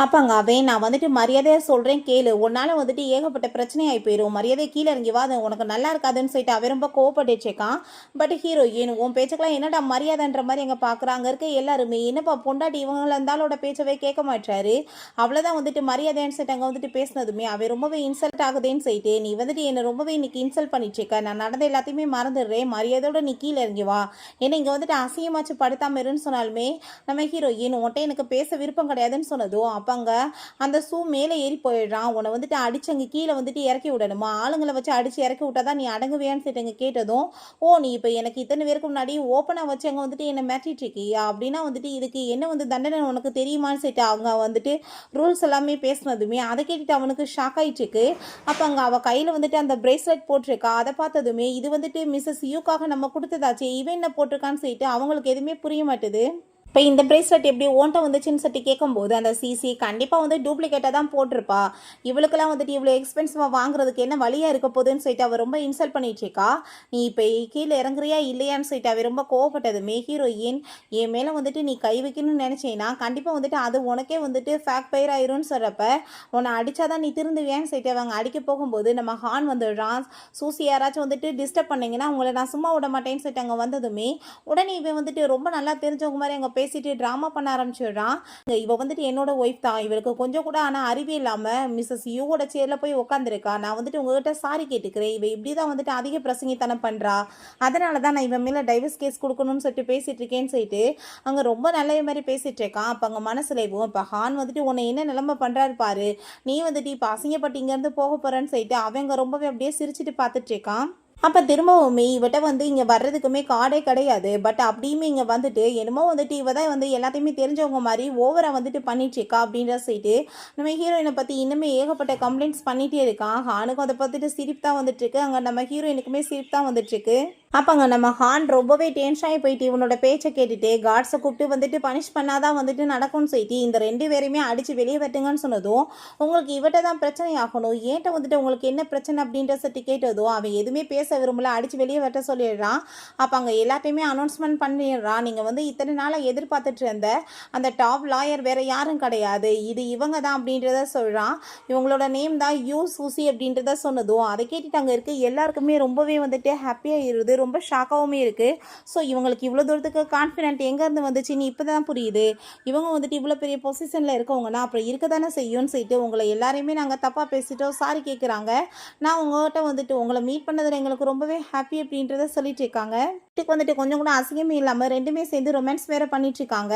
அப்பங்க அவன், நான் வந்துட்டு மரியாதையாக சொல்கிறேன் கேளு, உன்னால் வந்துட்டு ஏகப்பட்ட பிரச்சனையாகி போயிடும், மரியாதையை கீழே இறங்கி வா, அது உனக்கு நல்லா இருக்காதுன்னு சொல்லிட்டு அவன் ரொம்ப கோவப்பட்டுச்சேக்கான். பட் ஹீரோயின், உன் பேச்சுக்கெல்லாம் என்னடா மரியாதைன்ற மாதிரி எங்கே பார்க்குறாங்க இருக்க எல்லாருமே, என்னப்பா பொண்டாட்டி இவங்கள இருந்தாலோட பேச்சவே கேட்க மாட்டாரு, அவ்வளோதான் வந்துட்டு மரியாதைன்னு சொல்லிட்டு அங்கே வந்துட்டு பேசினதுமே அவன் ரொம்பவே இன்சல்ட் ஆகுதுன்னு சொல்லிட்டு, நீ வந்துட்டு என்னை ரொம்பவே இன்னைக்கு இன்சல்ட் பண்ணிச்சேக்க, நான் நடந்த எல்லாத்தையுமே மறந்துடுறேன், மரியாதையோட நீ கீழே இறங்கி வா, ஏன்னா இங்கே வந்துட்டு அசிங்கமாச்சு படுத்தாம இருன்னு சொன்னாலுமே நம்ம ஹீரோயின் உன்ட்ட எனக்கு பேச விருப்பம் கிடையாதுன்னு சொன்னதும் அப்பங்க அந்த சூ மேலே ஏறி போயிடுறான், உன்னை வந்துட்டு அடிச்சு அங்கே கீழே வந்துட்டு இறக்கி விடணுமா, ஆளுங்களை வச்சு அடிச்சு இறக்கி விட்டாதான் நீ அடங்குவியான்னு சொல்லிட்டு கேட்டதும், ஓ நீ இப்போ எனக்கு இத்தனை பேருக்கு முன்னாடி ஓப்பனாக வச்சு அங்கே வந்துட்டு என்னை மிரட்டிட்டு இருக்கியா, அப்படின்னா வந்துட்டு இதுக்கு என்ன வந்து தண்டனை உனக்கு தெரியுமான்னு சொல்லிட்டு அவங்க வந்துட்டு ரூல்ஸ் எல்லாமே பேசினதுமே அதை கேட்டுட்டு அவனுக்கு ஷாக் ஆயிட்டு இருக்கு. அப்போ அங்கே அவள் கையில் வந்துட்டு அந்த பிரேஸ்லெட் போட்டிருக்கா, அதை பார்த்ததுமே இது வந்துட்டு மிஸ்ஸஸ் யூக்காக நம்ம கொடுத்ததாச்சு, இவன் என்ன போட்டிருக்கான்னு சொல்லிட்டு அவங்களுக்கு எதுவுமே புரிய மாட்டுது. இப்போ இந்த பிரேஸ்லெட் எப்படி ஓன்ட்ட வந்துச்சுன்னு சொல்லி கேட்கும்போது அந்த சிசி கண்டிப்பாக வந்து டூப்ளிகேட்டாக தான் போட்டிருப்பா, இவளுக்கெல்லாம் வந்துட்டு இவ்வளோ எக்ஸ்பென்சிவாக வாங்குறதுக்கு என்ன வழியாக இருக்க போகுதுன்னு சொல்லிட்டு அவள் ரொம்ப இன்சல்ட் பண்ணிட்டுருக்கா. நீ இப்போ கீழே இறங்குறியா இல்லையான்னு சொல்லிட்டு அவள் ரொம்ப கோவப்பட்டதுமே ஹீரோயின், என் மேலே வந்துட்டு நீ கை வைக்கணும்னு நினச்சேன்னா கண்டிப்பாக வந்துட்டு அது உனக்கே வந்துட்டு ஃபேக் பயிர் ஆயிரும்னு சொல்கிறப்ப உன்னை அடித்தாதான் நீ திருந்துவியான்னு சொல்லிட்டு அவங்க அடிக்க போகும்போது நம்ம ஹான் வந்துடுறான். சூசி யாராச்சும் வந்துட்டு டிஸ்டர்ப் பண்ணிங்கன்னா உங்களை நான் சும்மா விட மாட்டேன்னு சொல்லிட்டு அங்கே வந்ததுமே உடனே இவன் வந்துட்டு ரொம்ப நல்லா தெரிஞ்சவங்க மாதிரி அங்கே பேசிட்டு ட்ராமா பண்ண ஆரம்பிச்சிடுறான். இவ வந்துட்டு என்னோட ஒய்ஃப் தான், இவளுக்கு கொஞ்சம் கூட ஆனால் அறிவே இல்லாமல் மிஸ்ஸஸ் யூவோட சேர்ல போய் உட்காந்துருக்கா, நான் வந்துட்டு உங்ககிட்ட சாரி கேட்டுக்கிறேன், இவ இப்படி தான் வந்துட்டு அதிக பிரசங்கித்தனம் பண்ணுறா, அதனால தான் நான் இவன் மேலே டைவர்ஸ் கேஸ் கொடுக்கணும்னு சொல்லிட்டு பேசிட்டு இருக்கேன்னு சொல்லிட்டு அங்கே ரொம்ப நல்ல மாதிரி பேசிட்டு இருக்கான். அப்போ அங்கே மனசுலேவும் இப்போ ஹான் வந்துட்டு உன்னை என்ன நிலைமை பண்ணுறாரு பாரு, நீ வந்துட்டு இப்போ அசிங்கப்பட்டு இங்கேருந்து போக போகிறேன்னு சொல்லிட்டு அவங்க ரொம்பவே அப்படியே சிரிச்சுட்டு பார்த்துட்டு இருக்கான். அப்போ திரும்பவுமே இவட்ட வந்து இங்கே வர்றதுக்குமே கார்டே கிடையாது, பட் அப்படியுமே இங்கே வந்துட்டு என்னமோ வந்துட்டு இவ தான் வந்து எல்லாத்தையுமே தெரிஞ்சவங்க மாதிரி ஓவராக வந்துட்டு பண்ணிட்டுருக்கா அப்படின்ற சொல்லிட்டு நம்ம ஹீரோயினை பற்றி இன்னுமே ஏகப்பட்ட கம்ப்ளைண்ட்ஸ் பண்ணிகிட்டே இருக்கான். ஹானுக்கும் அதை பார்த்துட்டு சிரிப்பு தான் வந்துட்டுருக்கு, அங்கே நம்ம ஹீரோயினுக்குமே சிரிப்பு தான் வந்துட்டுருக்கு. அப்போங்க நம்ம ஹான் ரொம்பவே டென்ஷனாகி போயிட்டு இவனோட பேச்சை கேட்டுட்டு காட்ஸை கூப்பிட்டு வந்துட்டு பனிஷ் பண்ணாதான் வந்துட்டு நடக்கும்னு சொல்லிட்டு இந்த 2 பேரையுமே அடித்து வெளியே வெட்டுங்கன்னு சொன்னதும், உங்களுக்கு இவட்ட தான் பிரச்சனை ஆகணும், ஏன்ட்ட வந்துட்டு உங்களுக்கு என்ன பிரச்சனை அப்படின்ற சட்டி கேட்டதும் அவன் எதுவுமே பேச விரும்பல, அடித்து வெளியே வெட்ட சொல்லிடுறான். அப்போ அங்கே எல்லாத்தையுமே அனௌன்ஸ்மெண்ட் பண்ணிடுறான், நீங்கள் வந்து இத்தனை நாளாக எதிர்பார்த்துட்டு இருந்த அந்த டாப் லாயர் வேறு யாரும் கிடையாது, இது இவங்க தான் அப்படின்றத சொல்கிறான். இவங்களோட நேம் தான் யூ சூசி அப்படின்றத சொன்னதும் அதை கேட்டுட்டு அங்கே இருக்க எல்லாருக்குமே ரொம்பவே வந்துட்டு ஹாப்பியாக இருது, ரொம்ப ஷாக்காகவுமே இருக்குது. ஸோ இவங்களுக்கு இவ்வளோ தூரத்துக்கு கான்ஃபிடென்ட் எங்கேருந்து வந்துச்சுன்னு இப்போ தான் புரியுது, இவங்க வந்துட்டு இவ்வளோ பெரிய பொசிஷனில் இருக்கவங்கன்னா அப்புறம் இருக்க தானே செய்யும்னு சொல்லிட்டு உங்களை எல்லாரையுமே நாங்கள் தப்பாக பேசிட்டோம் சாரி கேட்குறாங்க, நான் உங்கள்கிட்ட வந்துட்டு உங்களை மீட் பண்ணதில் எங்களுக்கு ரொம்பவே ஹாப்பி அப்படின்றத சொல்லிட்டு இருக்காங்க. வீட்டுக்கு வந்துட்டு கொஞ்சம் கூட அசிங்கமே இல்லாமல் 2மே சேர்ந்து ரொமான்ஸ் வேறு பண்ணிட்டு இருக்காங்க.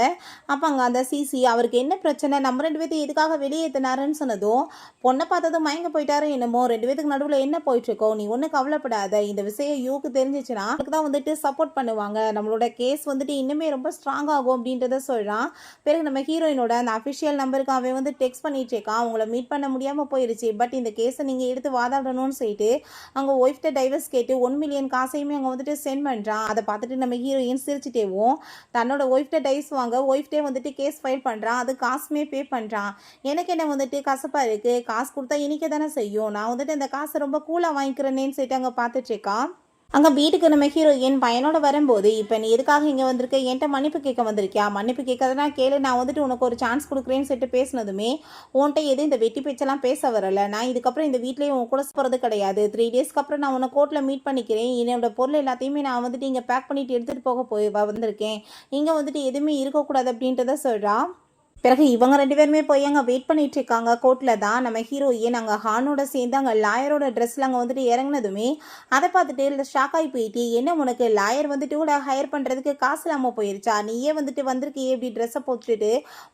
அப்போ அங்கே அந்த சிசி அவருக்கு என்ன பிரச்சனை, நம்ம 2 பேர்த்து எதுக்காக வெளியேற்றினாருன்னு சொன்னதும், பொண்ணை பார்த்ததும் மயங்க போயிட்டாரு என்னமோ, 2 பேத்துக்கு நடுவில் என்ன போயிட்டுருக்கோம், நீ ஒன்றும் கவலைப்படாத, இந்த விஷயம் யூக்கு தெரிஞ்சிச்சுன்னா அதுக்கு தான் வந்துட்டு சப்போர்ட் பண்ணுவாங்க, நம்மளோட கேஸ் வந்துட்டு இன்னுமே ரொம்ப ஸ்ட்ராங் ஆகும் அப்படின்றத சொல்கிறான். பிறகு நம்ம ஹீரோயினோட அந்த அஃபிஷியல் நம்பருக்கு அவன் வந்து டெக்ஸ்ட் பண்ணிட்டு இருக்கான், அவங்கள மீட் பண்ண முடியாமல் போயிடுச்சு, பட் இந்த கேஸை நீங்கள் எடுத்து வாதாடணும்னு சொல்லிட்டு அவங்க ஒய்ஃப்ட்ட டைவர்ஸ் கேட்டு 1 மில்லியன் காசையுமே அவங்க வந்துட்டு சென்ட் பண்ணுறான். அதை பார்த்துட்டு நம்ம ஹீரோயின் சிரிச்சுட்டேவும் தன்னோட ஒய்ஃப்ட்ட டைவர்ஸ் வாங்க ஒய்ஃப்டே வந்துட்டு கேஸ் ஃபைல் பண்ணுறான், அது காசுமே பே பண்ணுறான். எனக்கு என்ன வந்துட்டு கசப்பாக இருக்குது, காசு கொடுத்தா இனிக்க தானே செய்யும், நான் வந்துட்டு இந்த காசை ரொம்ப கூலாக வாங்கிக்கிறேன்னு சொல்லிட்டு அங்கே பார்த்துட்டு இருக்கான். அங்கே வீட்டுக்கு நம்ம ஹீரோயின் பையனோட வரும்போது, இப்போ நீ எதுக்காக இங்கே வந்திருக்க, என்கிட்ட மன்னிப்பு கேட்க வந்திருக்கியா, மன்னிப்பு கேட்கறதுனா கேளு, நான் வந்துட்டு உனக்கு ஒரு சான்ஸ் கொடுக்குறேன்னு சொல்லிட்டு பேசினதுமே உன்கிட்ட எதுவும் இந்த வெட்டி பேச்செல்லாம் பேச வரலை, நான் இதுக்கப்புறம் இந்த வீட்லேயே உன் கூட போகிறது கிடையாது, 3 டேஸ்க்கு அப்புறம் நான் உன்னை கோர்ட்டில் மீட் பண்ணிக்கிறேன், என்னோட பொருள் எல்லாத்தையுமே நான் வந்துட்டு இங்கே பேக் பண்ணிட்டு எடுத்துகிட்டு போக வந்திருக்கேன், இங்கே வந்துட்டு எதுவுமே இருக்கக்கூடாது அப்படின்றத சொல்கிறா. பிறகு இவங்க 2 பேருமே போய் அங்கே வெயிட் பண்ணிட்டு இருக்காங்க. கோர்ட்டில் தான் நம்ம ஹீரோயின் அங்கே ஹானோட சேர்ந்து அங்கே லாயரோட ட்ரெஸ்ஸில் அங்கே வந்துட்டு இறங்குனதுமே அதை பார்த்துட்டு ஷாக் ஆகி போயிட்டு, என்ன உனக்கு லாயர் வந்துட்டு கூட ஹையர் பண்ணுறதுக்கு காசு இல்லாமல் போயிருச்சா, நீயே வந்துட்டு வந்திருக்கியே இப்படி ட்ரெஸ்ஸை போட்டுட்டு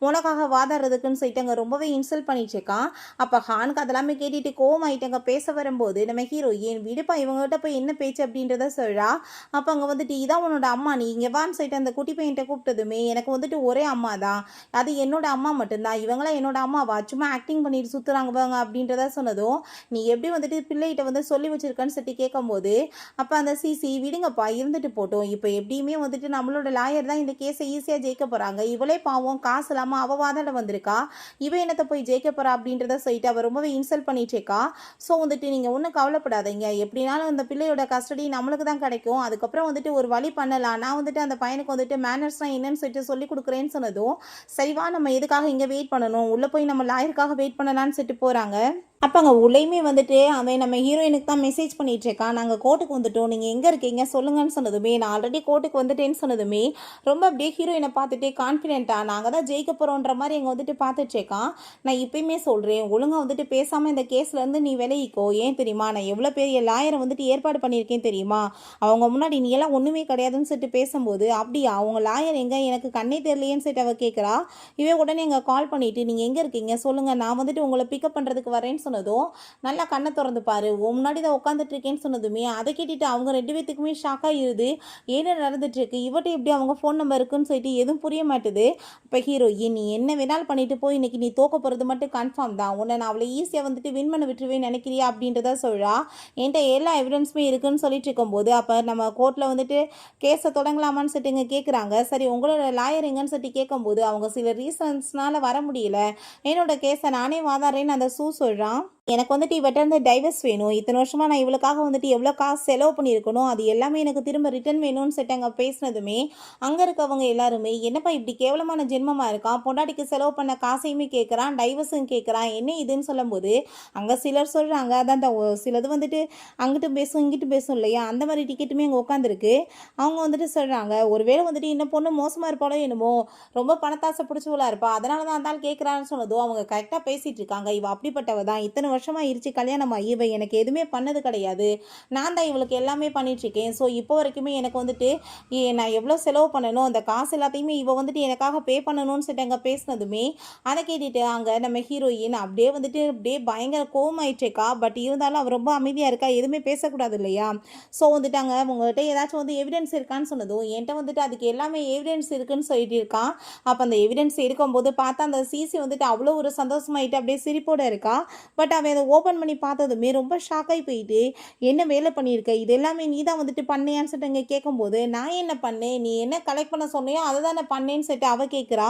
உனக்காக வாதாடுறதுக்குன்னு சொல்லிட்டு அங்கே ரொம்பவே இன்சல்ட் பண்ணிட்டு இருக்கான். அப்போ ஹானுக்கு அதெல்லாமே கேட்டுட்டு கோவமாயிட்டு அங்கே பேச வரும்போது நம்ம ஹீரோயின் விடுப்பா இவங்ககிட்ட போய் என்ன பேச்சு அப்படின்றத சொல்றா. அப்போ அங்கே வந்துட்டு இதான் உன்னோட அம்மா, நீ இங்கே வான்னு சொல்லிட்டு அந்த குட்டி பையன்கிட்ட கூப்பிட்டதுமே எனக்கு வந்துட்டு ஒரே அம்மா தான், அது என்னோட அம்மா மட்டும்தான், இவங்களாம் என்னோட அம்மாவா சும்மா ஆக்டிங் பண்ணிட்டு சுற்றுறாங்க அப்படின்றத சொன்னதும், நீ எப்படி வந்துட்டு பிள்ளைகிட்ட வந்து சொல்லி வச்சிருக்கன்னு சொல்லி கேட்கும்போது அப்போ அந்த சிசி விடுங்கப்பா இருந்துட்டு போட்டோம், இப்போ எப்படியுமே வந்துட்டு நம்மளோட லாயர் தான் இந்த கேஸை ஈஸியாக ஜெயிக்க போகிறாங்க, இவளே பாவம் காசு இல்லாமல் அவள் வாதாட வந்திருக்கா, இவ என்னத்தை போய் ஜெயிக்க போகிறா அப்படின்றத சொல்லிட்டு அவள் ரொம்பவே இன்சல்ட் பண்ணிட்டு இருக்கா. ஸோ வந்துட்டு நீங்கள் ஒன்றும் கவலைப்படாதீங்க, எப்படினாலும் அந்த பிள்ளையோட கஸ்டடி நம்மளுக்கு தான் கிடைக்கும், அதுக்கப்புறம் வந்துட்டு ஒரு வழி பண்ணலாம், நான் வந்துட்டு அந்த பையனுக்கு வந்துட்டு மேனர்ஸ்லாம் என்னன்னு சொல்லிட்டு சொல்லி கொடுக்குறேன்னு சொன்னதும், சரிவா நம்ம எதுக்காக இங்கே வெயிட் பண்ணணும், உள்ளே போய் நம்ம லாயருக்காக வெயிட் பண்ணலான்னு சொல்லிட்டு போகிறாங்க. அப்போ அங்கே உள்ளேயுமே வந்துட்டு அவன் நம்ம ஹீரோயினுக்கு தான் மெசேஜ் பண்ணிட்டு இருக்கான், நாங்கள் கோர்ட்டுக்கு வந்துட்டோம், நீங்கள் எங்கே இருக்கீங்க சொல்லுங்கன்னு சொன்னதுமே, நான் ஆல்ரெடி கோர்ட்டுக்கு வந்துட்டேன்னு சொன்னதுமே ரொம்ப அப்படியே ஹீரோயினை பார்த்துட்டு கான்ஃபிடென்ட்டாக நாங்கள் தான் ஜெயிக்க போகிறோன்ற மாதிரி எங்கே வந்துட்டு பார்த்துட்டு இருக்கான். நான் இப்பயுமே சொல்கிறேன், ஒழுங்காக வந்துட்டு பேசாமல் இந்த கேஸ்லேருந்து நீ விலகிக்கோ, ஏன் தெரியுமா நான் எவ்வளோ பெரிய லாயரை வந்துட்டு ஏற்பாடு பண்ணியிருக்கேன் தெரியுமா, அவங்க முன்னாடி நீ எல்லாம் ஒன்றுமே கிடையாதுன்னு சொல்லிட்டு பேசும்போது, அப்படியா அவங்க லாயர் எங்கே எனக்கு கண்ணே தெரியலையேன்னு சொல்லிட்டு அவள் கேட்குறா. இவன் உடனே எங்கே கால் பண்ணிவிட்டு நீங்கள் எங்கே இருக்கீங்க சொல்லுங்கள், நான் வந்துட்டு உங்களை பிக்கப் பண்ணுறதுக்கு வரேன்னு சொன்னதும், நல்லா கண்ணை திறந்து பாரு முன்னாடி தான் உட்காந்துட்டு இருக்கேன்னு சொன்னதுமே அதை கேட்டுட்டு அவங்க 2 பேத்துக்குமே ஷாக்காக இருது, என்ன நடந்துட்டு இருக்கு இவட்ட எப்படி அவங்க ஃபோன் நம்பர் இருக்குன்னு சொல்லிட்டு எதுவும் புரிய மாட்டுது. இப்போ ஹீரோயின் நீ என்ன வேணாலும் பண்ணிட்டு போய் இன்னைக்கு நீ தோக்க போகிறது மட்டும் கன்ஃபார்ம் தான், உன்னை நான் அவளை ஈஸியாக வந்துட்டு வின் பண்ண விட்டுருவேன்னு நினைக்கிறியா அப்படின்றத சொல்கிறா. என்கிட்ட எல்லா எவிடன்ஸுமே இருக்குன்னு சொல்லிட்டு இருக்கும்போது அப்போ நம்ம கோர்ட்டில் வந்துட்டு கேஸை தொடங்கலாமான்னு சொல்லிட்டு இங்கே கேட்குறாங்க. சரி உங்களோட லாயர் எங்கன்னு சொல்லிட்டு கேட்கும்போது அவங்க சில ரீசன்ஸ்னால வர முடியல, என்னோட கேஸை நானே வாதாடுறேன்னு அந்த சொல்கிறான். எனக்கு வந்துட்டு இவட்ட இருந்து டைவர்ஸ் வேணும், இத்தனை வருஷமாக நான் இவளுக்காக வந்துட்டு எவ்வளோ காசு செலவு பண்ணியிருக்கணும், அது எல்லாமே எனக்கு திரும்ப ரிட்டர்ன் வேணும்னு சொல்லிட்டு அங்கே பேசினதுமே அங்கே இருக்கவங்க எல்லாருமே என்னப்பா இப்படி கேவலமான ஜென்மமாக இருக்கான், பொண்டாட்டிக்கு செலவு பண்ண காசையுமே கேட்குறான், டைவர்ஸும் கேட்குறான், என்ன இதுன்னு சொல்லும்போது அங்கே சிலர் சொல்கிறாங்க அதான் சிலது வந்துட்டு அங்கிட்டு பேசும் இங்கிட்டு பேசும் இல்லையா, அந்த மாதிரி டிக்கெட்டுமே அங்கே உட்காந்துருக்கு. அவங்க வந்துட்டு சொல்கிறாங்க ஒருவேளை வந்துட்டு இன்னும் பொண்ணு மோசமாக இருப்பாளோ என்னமோ, ரொம்ப பணத்தாசை பிடிச்சவளா இருப்பா, அதனால தான் அந்த ஆள் கேட்குறான்னு சொன்னதும் அவங்க கரெக்டாக பேசிகிட்டு இருக்காங்க, இவ அப்படிப்பட்டவ தான், இத்தனை வருஷமாக ஆயிடுச்சு கல்யாணம் ஆகி, இவ எனக்கு எதுவுமே பண்ணது கிடையாது, நான் தான் இவளுக்கு எல்லாமே பண்ணிட்டுருக்கேன், ஸோ இப்போ வரைக்குமே எனக்கு வந்துட்டு நான் எவ்வளோ செலவு பண்ணணும் அந்த காசு எல்லாத்தையுமே இவ வந்துட்டு எனக்காக பே பண்ணணும்னு சொல்லிட்டு அங்கே பேசினதுமே அதை கேட்டுட்டு அங்கே நம்ம ஹீரோயின் அப்படியே வந்துட்டு அப்படியே பயங்கர கோவமாயிட்டுருக்கா. பட் இருந்தாலும் அவள் ரொம்ப அமைதியாக இருக்கா, எதுவுமே பேசக்கூடாது இல்லையா. ஸோ வந்துட்டாங்க உங்கள்கிட்ட ஏதாச்சும் வந்து எவிடன்ஸ் இருக்கான்னு சொன்னதும் என்கிட்ட வந்துட்டு அதுக்கு எல்லாமே எவிடன்ஸ் இருக்குன்னு சொல்லிட்டு இருக்கான். அப்போ அந்த எவிடன்ஸ் இருக்கும்போது பார்த்தா அந்த சிசி வந்துட்டு அவ்வளோ ஒரு சந்தோஷமாயிட்டு அப்படியே சிரிப்போட இருக்கா. பட் அவன் அதை ஓப்பன் பண்ணி பார்த்ததுமே ரொம்ப ஷாக்காகி போயிட்டு, என்ன வேலை பண்ணியிருக்க, இது எல்லாமே நீ தான் வந்துட்டு பண்ணையான்னு சொல்லிட்டு அங்கே கேட்கும்போது, நான் என்ன பண்ணேன், நீ என்ன கலெக்ட் பண்ண சொன்னியோ அதை தான் நான் பண்ணேன்னு சொல்லிட்டு அவள் கேட்குறா.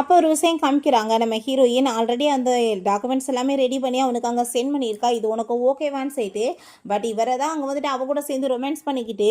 அப்போ ஒரு விஷயம் காமிக்கிறாங்க, நம்ம ஹீரோயின் ஆல்ரெடி அந்த டாக்குமெண்ட்ஸ் எல்லாமே ரெடி பண்ணி அவனுக்கு அங்கே சென்ட் பண்ணியிருக்கா, இது உனக்கு ஓகேவான்னு சொல்லிட்டு. பட் இவரை தான் அங்கே வந்துட்டு அவ கூட சேர்ந்து ரொமான்ஸ் பண்ணிக்கிட்டு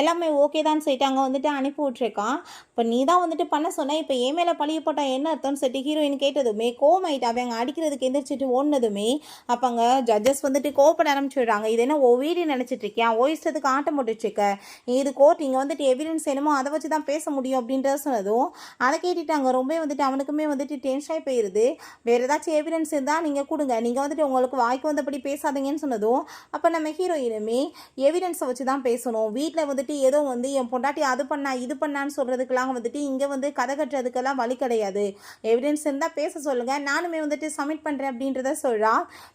எல்லாமே ஓகே தான் சொல்லிட்டு அங்கே வந்துட்டு அனுப்பி விட்ருக்கான். இப்போ நீ தான் வந்துட்டு பண்ண சொன்ன, இப்போ ஏன் மேலே பழிய போட்டால் என்ன அர்த்தம்னு சொல்லிட்டு ஹீரோயின் கேட்டதுமே கோவமாயிட்டு அவன் அங்கே அடிக்கிறதுக்கு எந்திரிச்சிட்டு ஓடினதுமே அப்போ அங்கே ஜட்ஜஸ் வந்துட்டு கோவப்பட ஆரம்பிச்சுடுறாங்க. இது என்ன ஓ வீடு நினச்சிட்டு இருக்கியா, ஓ இஷ்டத்துக்கு ஆட்டம் போட்டுட்ருக்க, இது கோர்ட் இங்கே வந்துட்டு எவிடன்ஸ் என்னமோ அதை வச்சு தான் பேச முடியும் அப்படின்றத சொன்னதும் அதை கேட்டுட்டு அங்கே ரொம்ப வந்துட்டு அவனுக்குமே வந்துட்டு டென்ஷனாகி போயிடுது. வேறு ஏதாச்சும் எவிடன்ஸ் இருந்தால் நீங்கள் கொடுங்க, நீங்கள் வந்துட்டு உங்களுக்கு வாய்க்கு வந்தபடி பேசாதீங்கன்னு சொன்னதும் அப்போ நம்ம ஹீரோயினுமே எவிடன்ஸை வச்சு தான் பேசணும், வீட்டில் வந்துட்டு ஏதோ வந்து என் பொண்டாட்டி அது பண்ணா இது பண்ணான்னு சொல்கிறதுக்கெல்லாம் வந்துட்டு இங்கே வந்து கதை கட்டுறதுக்கெல்லாம் வழி கிடையாது, எவிடன்ஸ் இருந்தால் பேச சொல்லுங்கள், நானுமே வந்துட்டு சப்மிட் பண்ணுறேன் அப்படின்றத சொல்கிறா.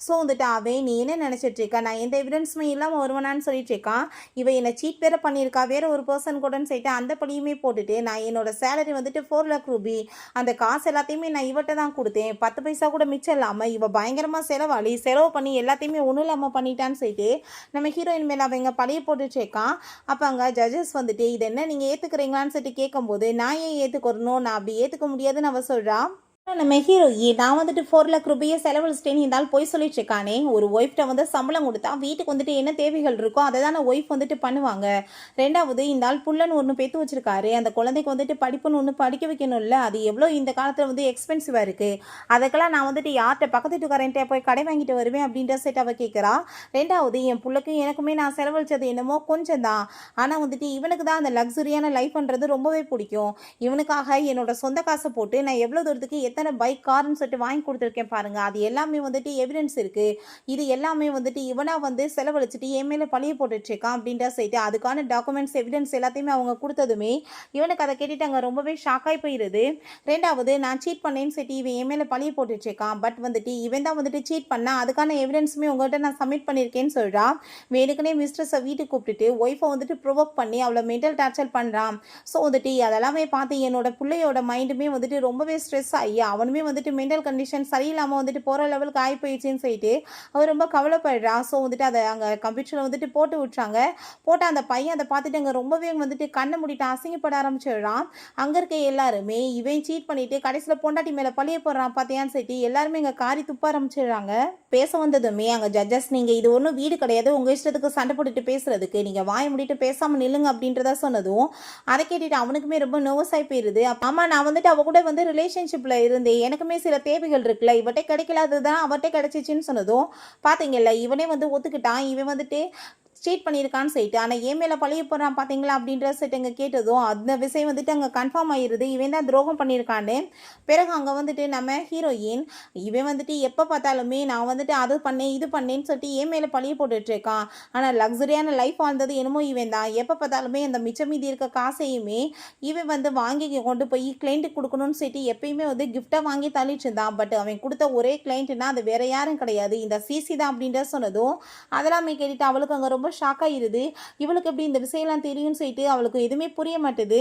ஸோ வந்துட்டு அவன் நீ என்ன நினச்சிட்டு இருக்கா, நான் எந்த எவிடன்ஸுமே இல்லாமல் வருவானான்னு சொல்லிட்டு இருக்கான். இவன் என்னை சீட் வேறு பண்ணியிருக்கா வேற ஒரு பர்சன் கூடன்னு சொல்லிட்டு அந்த பழியுமே போட்டுட்டு நான் என்னோட சேலரி வந்துட்டு 4 lakh ரூபி அந்த காசு எல்லாத்தையுமே நான் இவட்ட தான் கொடுத்தேன், 10 பைசா கூட மிச்சம் இல்லாமல் இவ பயங்கரமாக செலவு பண்ணி எல்லாத்தையுமே ஒன்றும் இல்லாமல் பண்ணிட்டான்னு சொல்லிட்டு நம்ம ஹீரோயின் மேலே அவங்க பழைய போட்டு சேர்க்கான். அப்போ அங்கே ஜட்ஜஸ் வந்துட்டு இது என்ன நீங்கள் ஏற்றுக்கிறீங்களான்னு சொல்லிட்டு கேட்கும்போது நான் ஏன் ஏற்றுக்கணும், நான் அப்படி ஏற்றுக்க முடியாதுன்னு அவ சொல்கிறா. நம்ம ஹீரோயின் நான் வந்துட்டு 4 lakh ரூபாயை செலவழிச்சிட்டேன்னு இருந்தாலும் போய் சொல்லிட்டு இருக்கானே, ஒரு ஒய்ஃப்ட்ட வந்து சம்பளம் கொடுத்தா வீட்டுக்கு வந்துட்டு என்ன தேவைகள் இருக்கோ அதை தானே ஒய்ஃப் வந்துட்டு பண்ணுவாங்க. ரெண்டாவது இந்த ஆள் புள்ளன்னு ஒன்று பெற்று வச்சிருக்காரு, அந்த குழந்தைக்கு வந்துட்டு படிப்புன்னு ஒன்று படிக்க வைக்கணும்ல, அது எவ்வளோ இந்த காலத்தில் வந்து எக்ஸ்பென்சிவாக இருக்குது, அதுக்கெல்லாம் நான் வந்துட்டு யார்கிட்ட பக்கத்து வீட்டுக்காரன்ட்ட போய் கடை வாங்கிட்டு வருவேன் அப்படின்ற செட் அவள் கேட்குறா. ரெண்டாவது என் பிள்ளைக்கும் எனக்குமே நான் செலவழிச்சது என்னமோ கொஞ்சம் தான், ஆனால் வந்துட்டு இவனுக்கு தான் அந்த லக்ஸுரியான லைஃப்ன்றது ரொம்பவே பிடிக்கும், இவனுக்காக என்னோட சொந்த காசை போட்டு நான் எவ்வளோ தூரத்துக்கு எத்தனை பைக் கார்னு சொல்லிட்டு வாங்கி கொடுத்துருக்கேன் பாருங்க, அது எல்லாமே வந்துட்டு எவிடன்ஸ் இருக்கு. இது எல்லாமே வந்துட்டு இவனா வந்து செலவழிச்சிட்டு என் மேல பழிய போட்டுட்டு இருக்கான் அப்படின்ற சொல்லிட்டு அதுக்கான டாக்குமெண்ட்ஸ் எவிடன்ஸ் எல்லாத்தையுமே அவங்க கொடுத்ததுமே இவனுக்கு அதை கேட்டுட்டு அங்க ரொம்பவே ஷாக் ஆகி போயிருது. ரெண்டாவது, நான் சீட் பண்ணேன்னு சொல்லிட்டு இவன் என் மேல பழிய போட்டுட்டு இருக்கான், பட் வந்துட்டு இவன் தான் வந்துட்டு சீட் பண்ணா, அதுக்கான எவிடன்ஸுமே உங்கள்கிட்ட நான் சப்மிட் பண்ணியிருக்கேன்னு சொல்றான். வேணுக்குனே மிஸ்ட்ரஸை வீட்டுக்கு கூப்பிட்டுட்டு ஒய்ஃபை வந்துட்டு ப்ரொவோக் பண்ணி அவளை மென்டல் டார்ச்சர் பண்றான். ஸோ வந்துட்டு அதெல்லாமே பார்த்து என்னோட பிள்ளையோட மைண்டுமே வந்துட்டு ரொம்பவே ஸ்ட்ரெஸ் ஆகி அவனுமே வந்துட்டு மென்டல் கண்டிஷன் சரியில்லாமல் வந்துட்டு போகிற லெவலுக்கு ஆகி போயிடுச்சுன்னு சொல்லிட்டு அவர் ரொம்ப கவலைப்படுறா. ஸோ வந்துட்டு அதை அங்கே கம்ப்யூட்டரில் வந்துட்டு போட்டு விட்றாங்க. போட்ட அந்த பையன் அதை பார்த்துட்டு அங்கே ரொம்பவே வந்துட்டு கண்ணை மூடிட்டு அசிங்கப்பட ஆரம்பிச்சிடுறான். அங்கே இருக்க எல்லாருமே இவன் சீட் பண்ணிட்டு கடைசியில் பொண்டாட்டி மேலே பழிய போடுறான் பார்த்தியான்னு சொல்லிட்டு எல்லாருமே இங்கே காரி துப்ப ஆரம்பிச்சிடுறாங்க. பேச வந்ததுமே அங்கே ஜட்ஜஸ், நீங்கள் இது ஒன்றும் வீடு கிடையாது, உங்கள் இஷ்டத்துக்கு சண்டை போட்டுட்டு பேசுறதுக்கு, நீங்கள் வாய முடிட்டு பேசாமல் நில்லுங்க அப்படின்றத சொன்னதும் அதை கேட்டுட்டு அவனுக்குமே ரொம்ப நர்வஸ் ஆகி போயிருது. ஆமாம், நான் வந்துட்டு அவ கூட வந்து ரிலேஷன்ஷிப்பில் இருந்தேன், எனக்குமே சில தேவைகள் இருக்குல்ல, இவட்டே கிடைக்கலாததுதான் அவட்டே கிடைச்சிச்சின்னு சொன்னதும் பார்த்தீங்கல்ல இவனே வந்து ஒத்துக்கிட்டான், இவன் வந்துட்டு சீட் பண்ணியிருக்கான்னு சொல்லிட்டு. ஆனால் ஏன் மேலே பழிய போகிறான் பார்த்தீங்களா அப்படின்ற சொல்லிட்டு அங்கே கேட்டதும் அந்த விஷயம் வந்துட்டு அங்கே கன்ஃபார்ம் ஆகிடுது, இவன் தான் துரோகம் பண்ணியிருக்கான்னு. பிறகு அங்கே வந்துட்டு நம்ம ஹீரோயின், இவன் வந்துட்டு எப்போ பார்த்தாலுமே நான் வந்துட்டு அது பண்ணேன் இது பண்ணேன்னு சொல்லிட்டு ஏன் மேலே பழிய போட்டுட்ருக்கான், ஆனால் லக்ஸரியான லைஃப் வாழ்ந்தது என்னமோ இவன் தான். எப்போ பார்த்தாலுமே அந்த மிச்சம் மீதி இருக்க காசையுமே இவன் வந்து வாங்கி கொண்டு போய் கிளைண்ட்டுக்கு கொடுக்கணும்னு சொல்லிட்டு எப்பயுமே வந்து கிஃப்டாக வாங்கி தள்ளிட்டு இருந்தான். பட் அவன் கொடுத்த ஒரே கிளைண்ட்டுனா அது வேற யாரும் கிடையாது, இந்த சிசி தான் அப்படின்ற சொன்னதும் அதெல்லாமே கேட்டுட்டு அவளுக்கு அங்கே ரொம்ப ஷாக் ஆகிருது. இவளுக்கு எப்படி இந்த விஷயம்லாம் தெரியும்னு சொல்லிட்டு அவளுக்கு எதுவுமே புரிய மாட்டுது.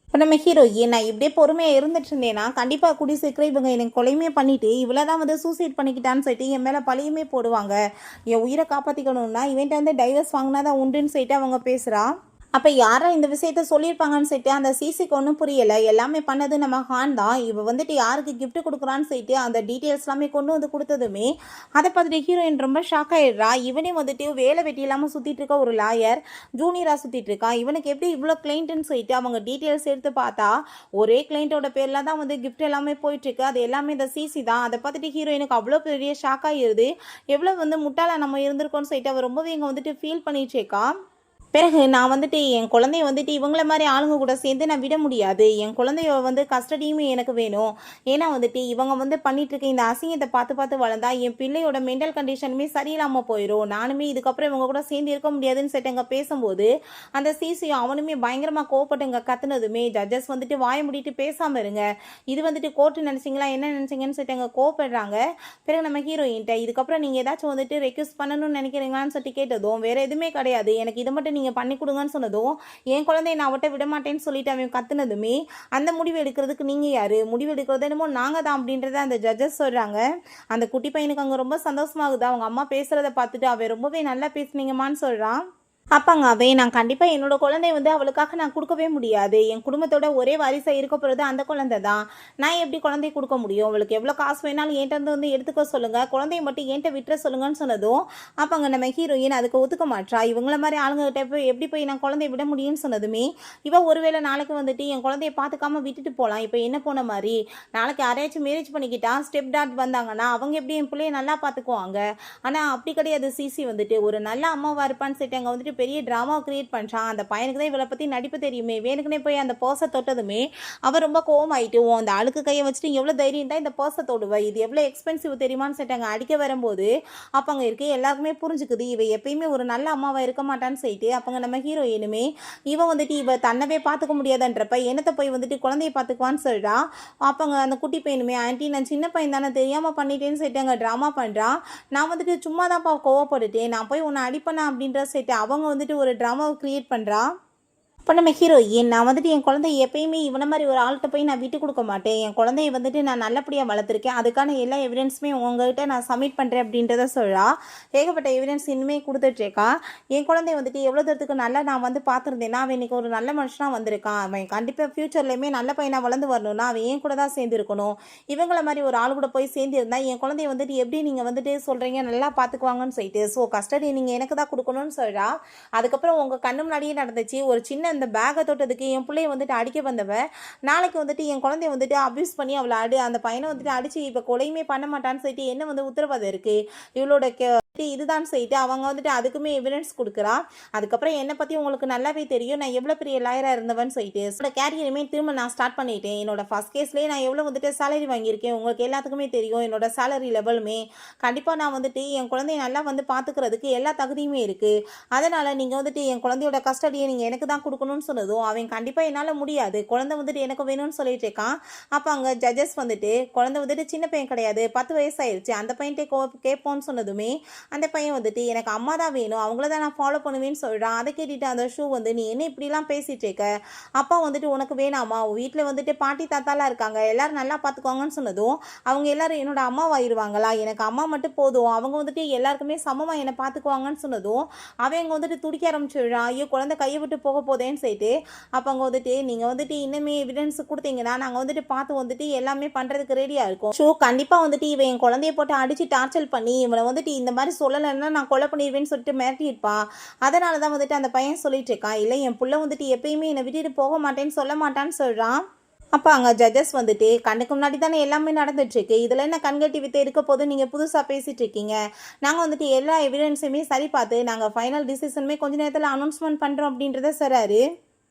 இப்போ நம்ம ஹீரோயின், நான் இப்படியே பொறுமையாக இருந்துட்டு இருந்தேன்னா கண்டிப்பாக கூடிய சீக்கிரம் இவங்க எனக்கு கொலையுமே பண்ணிட்டு இவ்வளோ தான் வந்து சூசைட் பண்ணிக்கிட்டான்னு சொல்லிட்டு என் மேலே பழியுமே போடுவாங்க, என் உயிரை காப்பாற்றிக்கணும்னா இவன்ட்டு வந்து டைவர்ஸ் வாங்கினா தான் உண்டுன்னு சொல்லிட்டு அவங்க பேசுகிறா. அப்போ யாரா இந்த விஷயத்த சொல்லியிருப்பாங்கன்னு சொல்லிட்டு அந்த சிசிக்கு ஒன்றும் புரியலை. எல்லாமே பண்ணது நம்ம ஹான் தான். இவ வந்துட்டு யாருக்கு கிஃப்ட் கொடுக்குறான்னு சொல்லிட்டு அந்த டீட்டெயில்ஸ் எல்லாமே கொண்டு வந்து கொடுத்ததுமே அதை பார்த்துட்டு ஹீரோயின் ரொம்ப ஷாக் ஆகிடுறா. இவனே வந்துட்டு வேலை வெட்டி இல்லாமல் சுற்றிட்டு இருக்க ஒரு லாயர், ஜூனியராக சுற்றிட்டு இருக்கான், இவனுக்கு எப்படி இவ்வளோ கிளைண்ட்டுன்னு சொல்லிட்டு அவங்க டீட்டெயில்ஸ் எடுத்து பார்த்தா ஒரே கிளைண்ட்டோட பேரில் தான் வந்து கிஃப்ட் எல்லாமே போயிட்டுருக்கு, அது எல்லாமே இந்த சிசி தான். அதை பார்த்துட்டு ஹீரோயினுக்கு அவ்வளோ பெரிய ஷாக் ஆகிடுது. எவ்வளோ வந்து முட்டாளா நம்ம இருந்திருக்கோம்னு சொல்லிட்டு அவர் ரொம்பவே இங்கே வந்துட்டு ஃபீல் பண்ணிட்டு இருக்கா. பிறகு நான் வந்துட்டு என் குழந்தைய வந்துட்டு இவங்கள மாதிரி ஆளுங்க கூட சேர்ந்து நான் விட முடியாது, என் குழந்தைய வந்து கஸ்டடியுமே எனக்கு வேணும். ஏன்னா வந்துட்டு இவங்க வந்து பண்ணிட்டு இருக்க இந்த அசிங்கத்தை பார்த்து பார்த்து வளர்ந்தா என் பிள்ளையோட மென்டல் கண்டிஷனுமே சரியில்லாமல் போயிடும், நானுமே இதுக்கப்புறம் இவங்க கூட சேர்ந்து இருக்க முடியாதுன்னு சொல்லிட்டு அங்கே பேசும்போது அந்த சிசியும் அவனுமே பயங்கரமாக கோவப்பட்டு இங்கே கத்துனதுமே ஜட்ஜஸ் வந்துட்டு வாய முடிட்டு பேசாமல் இருங்க, இது வந்துட்டு கோர்ட்டு நினச்சிங்களா என்ன நினச்சிங்கன்னு சொல்லிட்டு அங்கே கோவப்படுறாங்க. பிறகு நம்ம ஹீரோயின்ட்ட இதுக்கப்புறம் நீங்கள் ஏதாச்சும் வந்துட்டு ரெக்யூஸ் பண்ணணும்னு நினைக்கிறீங்களான்னு சொல்லிட்டு கேட்டதும் வேறு எதுவுமே கிடையாது, எனக்கு இதை மட்டும் நீங்கள் பண்ணி கொடுங்கன்னு சொன்னதும் என் குழந்தைய நான் அவட்ட விட மாட்டேன்னு சொல்லிட்டு அவன் கத்துனதுமே அந்த முடிவு எடுக்கிறதுக்கு நீங்கள் யார், முடிவு எடுக்கிறது என்னமோ நாங்கள் தான் அப்படின்றத அந்த ஜட்ஜஸ் சொல்கிறாங்க. அந்த குட்டி பையனுக்கு அங்கே ரொம்ப சந்தோஷமாகுது, அவங்க அம்மா பேசுகிறத பார்த்துட்டு அவன் ரொம்பவே நல்லா பேசுனீங்கம்மான்னு சொல்கிறான். அப்பாங்க அவன், நான் கண்டிப்பாக என்னோட குழந்தைய வந்து அவளுக்காக நான் கொடுக்கவே முடியாது, என் குடும்பத்தோட ஒரே வாரிசாக இருக்க போகிறது அந்த குழந்தை தான், நான் எப்படி குழந்தைய கொடுக்க முடியும், அவளுக்கு எவ்வளோ காசு வேணாலும் என்கிட்ட வந்து எடுத்துக்க சொல்லுங்கள், குழந்தைய மட்டும் என்கிட்ட விட்டுற சொல்லுங்கன்னு சொன்னதும் அப்பாங்க நம்ம ஹீரோயின் அதுக்கு ஒத்துக்க மாட்டா. இவங்கள மாதிரி ஆளுங்கிட்ட போய் எப்படி போய் நான் குழந்தைய விட முடியும்னு சொன்னதுமே இவன் ஒருவேளை நாளைக்கு வந்துட்டு என் குழந்தைய பார்த்துக்காம விட்டுட்டு போகலாம், இப்போ என்ன போன மாதிரி நாளைக்கு யாரையாச்சும் மேரேஜ் பண்ணிக்கிட்டா ஸ்டெப் டாட் வந்தாங்கன்னா அவங்க எப்படி என் பிள்ளைய நல்லா பார்த்துக்குவாங்க, ஆனால் அப்படி கிடையாது, சிசி வந்துட்டு ஒரு நல்ல அம்மாவாக இருப்பான்னு சொல்லிட்டு அங்கே வந்துட்டு பெரிய ட்ராமா கிரியேட் பண்ணுறான். அந்த பையனுக்கு தான் இவளை பற்றி நடிப்பு தெரியுமே, வேணுக்குனே போய் அந்த பர்ஸை தொட்டதுமே அவன் ரொம்ப கோவமாயிட்டு அந்த அழுக்கு கையை வச்சுட்டு எவ்வளோ தைரியம் தான் இந்த பர்ஸை தொடுவ, இது எவ்வளோ எக்ஸ்பென்சிவ் தெரியுமான்னு சொல்லிட்டு அடிக்க வரும்போது அப்பங்க இருக்கு எல்லாருக்குமே புரிஞ்சுக்குது இவ எப்பயுமே ஒரு நல்ல அம்மாவாக இருக்க மாட்டான்னு சொல்லிட்டு அப்பங்க நம்ம ஹீரோயினுமே இவன் வந்துட்டு இவ தன்னவே பார்த்துக்க முடியாதுன்றப்ப என்னத்தை போய் வந்துட்டு குழந்தைய பார்த்துக்குவான்னு சொல்கிறா. அப்பங்க அந்த குட்டி பையனுமே ஆன்ட்டி நான் சின்ன பையன் தானே தெரியாமல் பண்ணிட்டேன்னு சொல்லிட்டு அங்கே ட்ராமா பண்ணுறான், நான் வந்துட்டு சும்மா தான்ப்பா கோவப்பட்டுட்டேன், நான் போய் உன்னை அடிப்பேனா அப்படின்ற சொல்லிட்டு அவங்க வந்துட்டு ஒரு ட்ராமாவை கிரியேட் பண்ணுறா. இப்போ நம்ம ஹீரோயின், நான் வந்துட்டு என் குழந்தைய எப்பயுமே இவனை மாதிரி ஒரு ஆள்கிட்ட போய் நான் விட்டு கொடுக்க மாட்டேன், என் குழந்தைய வந்துட்டு நான் நல்லபடியாக வளர்த்துருக்கேன், அதுக்கான எல்லா எவிடன்ஸுமே உங்கள்கிட்ட நான் சப்மிட் பண்ணுறேன் அப்படின்றத சொல்கிறா. ஏகப்பட்ட எவிடன்ஸ் இனிமே கொடுத்துட்ருக்கா. என் குழந்தைய வந்துட்டு எவ்வளோ தூரத்துக்கு நல்லா நான் வந்து பார்த்துருந்தேன்னா அவன் இன்றைக்கி ஒரு நல்ல மனுஷனாக வந்திருக்கான், அவன் கண்டிப்பாக ஃப்யூச்சர்லேயுமே நல்ல பையனாக வளர்ந்து வரணும்னா அவன் என் கூட தான் சேர்ந்துருக்கணும், இவங்கள மாதிரி ஒரு ஆள் கூட போய் சேர்ந்துருந்தா என் குழந்தைய வந்துட்டு எப்படி நீங்கள் வந்துட்டு சொல்கிறீங்க நல்லா பார்த்துக்குவாங்கன்னு சொல்லிட்டு ஸோ கஸ்டடி நீங்கள் எனக்கு தான் கொடுக்கணும்னு சொல்கிறா. அதுக்கப்புறம் உங்கள் கண்ணு முன்னாடியே நடந்துச்சு, ஒரு சின்ன அந்த பேக்கை தொட்டதுக்கு என் பிள்ளைய வந்துட்டு அடிக்க வந்தவ நாளைக்கு வந்துட்டு என் குழந்தைய வந்துட்டு அப்யூஸ் பண்ணி அவளை அந்த பையனை வந்துட்டு அடிச்சு இப்போ கொலையுமே பண்ண மாட்டான்னு சொல்லிட்டு என்ன வந்து உத்தரவாதம் இருக்கு இவளோட இதுதான் சொல்லிட்டு அவங்க வந்துட்டு அதுக்குமே எவிடன்ஸ் கொடுக்குறா. அதுக்கப்புறம் என்னை பற்றி உங்களுக்கு நல்லாவே தெரியும், நான் எவ்வளோ பெரிய லாயராக இருந்தவன்னு சொல்லிட்டு என்னோட கேரியருமே திரும்ப நான் ஸ்டார்ட் பண்ணிட்டேன். என்னோட ஃபர்ஸ்ட் கேஸ்லேயே நான் எவ்வளோ வந்துட்டு சேலரி வாங்கியிருக்கேன் உங்களுக்கு எல்லாத்துக்குமே தெரியும். என்னோட சேலரி லெவலுமே கண்டிப்பாக நான் வந்துட்டு என் குழந்தைய நல்லா வந்து பார்த்துக்கிறதுக்கு எல்லா தகுதியுமே இருக்குது. அதனால் நீங்கள் வந்துட்டு என் குழந்தையோட கஸ்டடியை நீங்கள் எனக்கு தான் கொடுக்கணும்னு சொன்னதும் அவன் கண்டிப்பாக என்னால் முடியாது, குழந்தை வந்துட்டு எனக்கு வேணும்னு சொல்லிட்டு இருக்கான். அப்போ அங்கே ஜட்ஜஸ் வந்துட்டு குழந்தை வந்துட்டு சின்ன பையன் கிடையாது, 10 வயசாயிருச்சு, அந்த பையன்ட்டே கேட்போன்னு சொன்னதுமே அந்த பையன் வந்துட்டு எனக்கு அம்மா தான் வேணும், அவங்கள தான் நான் ஃபாலோ பண்ணுவேன்னு சொல்கிறான். அதை கேட்டுட்டு அந்த ஷூ வந்து நீ என்ன இப்படிலாம் பேசிகிட்டு இருக்க, அப்பா வந்துட்டு உனக்கு வேணாமா, வீட்டில் வந்துட்டு பாட்டி தாத்தாலாம் இருக்காங்க, எல்லாரும் நல்லா பார்த்துக்குவாங்கன்னு சொன்னதும் அவங்க எல்லாரும் என்னோட அம்மாவாயிருவாங்களா, எனக்கு அம்மா மட்டும் போதும், அவங்க வந்துட்டு எல்லாருக்குமே சமமாக என்னை பார்த்துக்குவாங்கன்னு சொன்னதும் அவங்க வந்துட்டு துடிக்க ஆரம்பிச்சிடுறான். ஐயோ குழந்தை கையை விட்டு போக போதேன்னு சொல்லிட்டு அப்போ அங்கே வந்துட்டு நீங்கள் வந்துட்டு இன்னுமே எவிடன்ஸ் கொடுத்தீங்கன்னா நாங்கள் வந்துட்டு பார்த்து வந்துட்டு எல்லாமே பண்ணுறதுக்கு ரெடியாக இருக்கும். ஷோ கண்டிப்பாக வந்துட்டு இவன் என் குழந்தைய போட்டு அடித்து டார்ச்சர் பண்ணி இவனை வந்துட்டு இந்த மாதிரி சொல்லலைன்னா நான் கொலை பண்ணிடுவேன்னு சொல்லிட்டு மிரட்டியிருப்பான். அதனால தான் வந்துட்டு அந்த பையன் சொல்லிட்டு இருக்கான், இல்லை என் புள்ள வந்துட்டு எப்பயுமே என்னை விட்டுட்டு போக மாட்டேன்னு சொல்ல மாட்டான்னு சொல்கிறான். அப்போ அங்கே ஜட்ஜஸ் வந்துட்டு கண்ணுக்கு முன்னாடி தானே எல்லாமே நடந்துட்டுருக்கு, இதில் என்ன கண்கட்டி வித்து இருக்க போது நீங்கள் புதுசாக பேசிகிட்டு இருக்கீங்க, நாங்கள் வந்துட்டு எல்லா எவிடன்ஸுமே சரி பார்த்து நாங்கள் ஃபைனல் டிசிஷனுமே கொஞ்ச நேரத்தில் அனௌன்ஸ்மெண்ட் பண்ணுறோம் அப்படின்றத சொல்கிறாரு.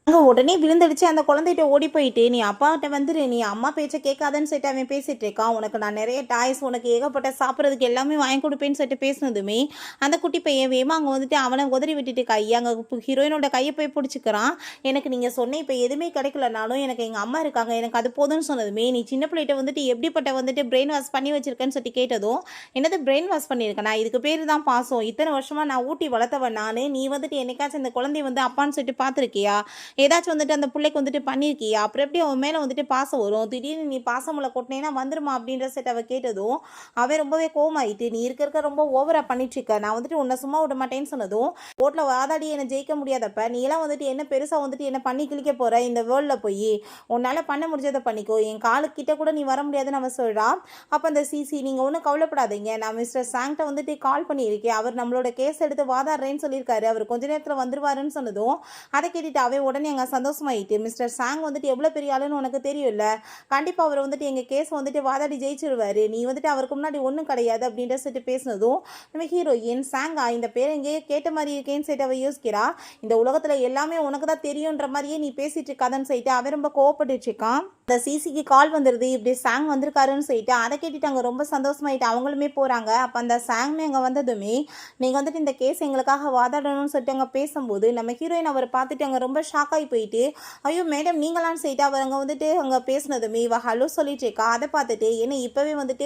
அங்கே உடனே விழுந்துடுச்சு அந்த குழந்தைகிட்ட ஓடி போயிட்டு நீ அப்பாகிட்ட வந்துரு, நீ அம்மா பேச்சை கேட்காதன்னு சொல்லிட்டு அவன் பேசிகிட்டு இருக்கான், உனக்கு நான் நிறைய டாய்ஸ் உனக்கு ஏகப்பட்ட சாப்பிட்றதுக்கு எல்லாமே வாங்கி கொடுப்பேன்னு சொல்லிட்டு பேசினதுமே அந்த குட்டி பையன் வேமா அங்கே வந்துட்டு அவனை உதறி விட்டுட்டு கையை அங்கே ஹீரோயினோட கையை போய் பிடிச்சிக்கிறான். எனக்கு நீங்கள் சொன்ன இப்போ எதுவுமே கிடைக்கலனாலும் எனக்கு எங்கள் அம்மா இருக்காங்க, எனக்கு அது போதும்னு சொன்னதுமே நீ சின்ன பிள்ளைகிட்ட வந்துட்டு எப்படிப்பட்ட வந்துட்டு பிரெயின் வாஷ் பண்ணி வச்சிருக்கேன்னு சொல்லிட்டு கேட்டதும் என்னது பிரெயின் வாஷ் பண்ணியிருக்கேன், நான் இதுக்கு பேர் தான் பாசம், இத்தனை வருஷமாக நான் ஊட்டி வளர்த்தவன் நான், நீ வந்துட்டு என்னைக்காச்சும் இந்த குழந்தைய வந்து அப்பான்னு சொல்லிட்டு பார்த்துருக்கியா, ஏதாச்சும் வந்துட்டு அந்த பிள்ளைக்கு வந்துட்டு பண்ணியிருக்கியா, அப்புறம் எப்படி அவன் மேலே வந்துட்டு பாசம் வரும், திடீர்னு நீ பாசமுள்ள கொட்டினேன்னா வந்துருமா அப்படின்ற செட் அவள் கேட்டதும் அவன் ரொம்பவே கோமாயிட்டு நீ இருக்க ரொம்ப ஓவராக பண்ணிட்டுருக்க, நான் வந்துட்டு உன்னை சும்மா விட மாட்டேன்னு சொன்னதும் கோர்ட்டில் வாதாடி என்னை ஜெயிக்க முடியாதப்ப நீ எல்லாம் வந்துட்டு என்ன பெருசாக வந்துட்டு என்ன பண்ணி கிழிக்க போகிற, இந்த வேர்ல்டில் போய் உன்னால் பண்ண முடிஞ்சதை பண்ணிக்கோ, என் காலுக்கிட்ட கூட நீ வர முடியாதுன்னு அவன் சொல்கிறான். அப்போ அந்த சிசி நீங்கள் ஒன்றும் கவலைப்படாதீங்க, நான் மிஸ்டர் சாங்கிட்ட வந்துட்டு கால் பண்ணியிருக்கேன், அவர் நம்மளோட கேஸ் எடுத்து வாதாடுறேன்னு சொல்லியிருக்காரு, அவர் கொஞ்ச நேரத்தில் வந்துருவாருன்னு சொன்னதும் அதை கேட்டுட்டு அவன் உடனே அங்கே சந்தோஷமாயிட்டு மிஸ்டர் சாங் வந்துட்டு எவ்வளோ பெரிய ஆளுன்னு உனக்கு தெரியும்ல, கண்டிப்பாக அவர் வந்துட்டு எங்கள் கேஸ் வந்துட்டு வாதாடி ஜெயிச்சிருவாரு, நீ வந்துட்டு அவருக்கு முன்னாடி ஒன்றும் கிடையாது அப்படின்ற சொல்லிட்டு பேசினதும் நம்ம ஹீரோயின் சாங்கா இந்த பேர் எங்கேயே கேட்ட மாதிரி இருக்கேன்னு சொல்லிட்டு அவள் யோசிக்கிறா. இந்த உலகத்தில் எல்லாமே உனக்கு தான் தெரியுன்ற மாதிரியே நீ பேசிட்டு இருக்காதன்னு சொல்லிட்டு அவன் ரொம்ப கோவப்பட்டு இருக்கான். அந்த சிசிக்கு கால் வந்துடுது, இப்படி சாங் வந்திருக்காருன்னு சொல்லிட்டு அதை கேட்டுட்டு அங்கே ரொம்ப சந்தோஷமாயிட்டு அவங்களுமே போகிறாங்க. அப்போ அந்த சாங்மே அங்கே வந்ததுமே நீங்கள் வந்துட்டு இந்த கேஸ் எங்களுக்காக வாதாடணும்னு சொல்லிட்டு அங்கே பேசும்போது நம்ம ஹீரோயின் அவரை பார்த்துட்டு அங்கே ரொம்ப ஷாக் ஆகி போயிட்டு ஐயோ மேடம் நீங்களான்னு சொல்லிட்டு அவர் அங்கே வந்துட்டு அங்கே பேசினதுமே இவ ஹலோ சொல்லிட்டு இருக்கா. அதை பார்த்துட்டு என்ன இப்போவே வந்துட்டு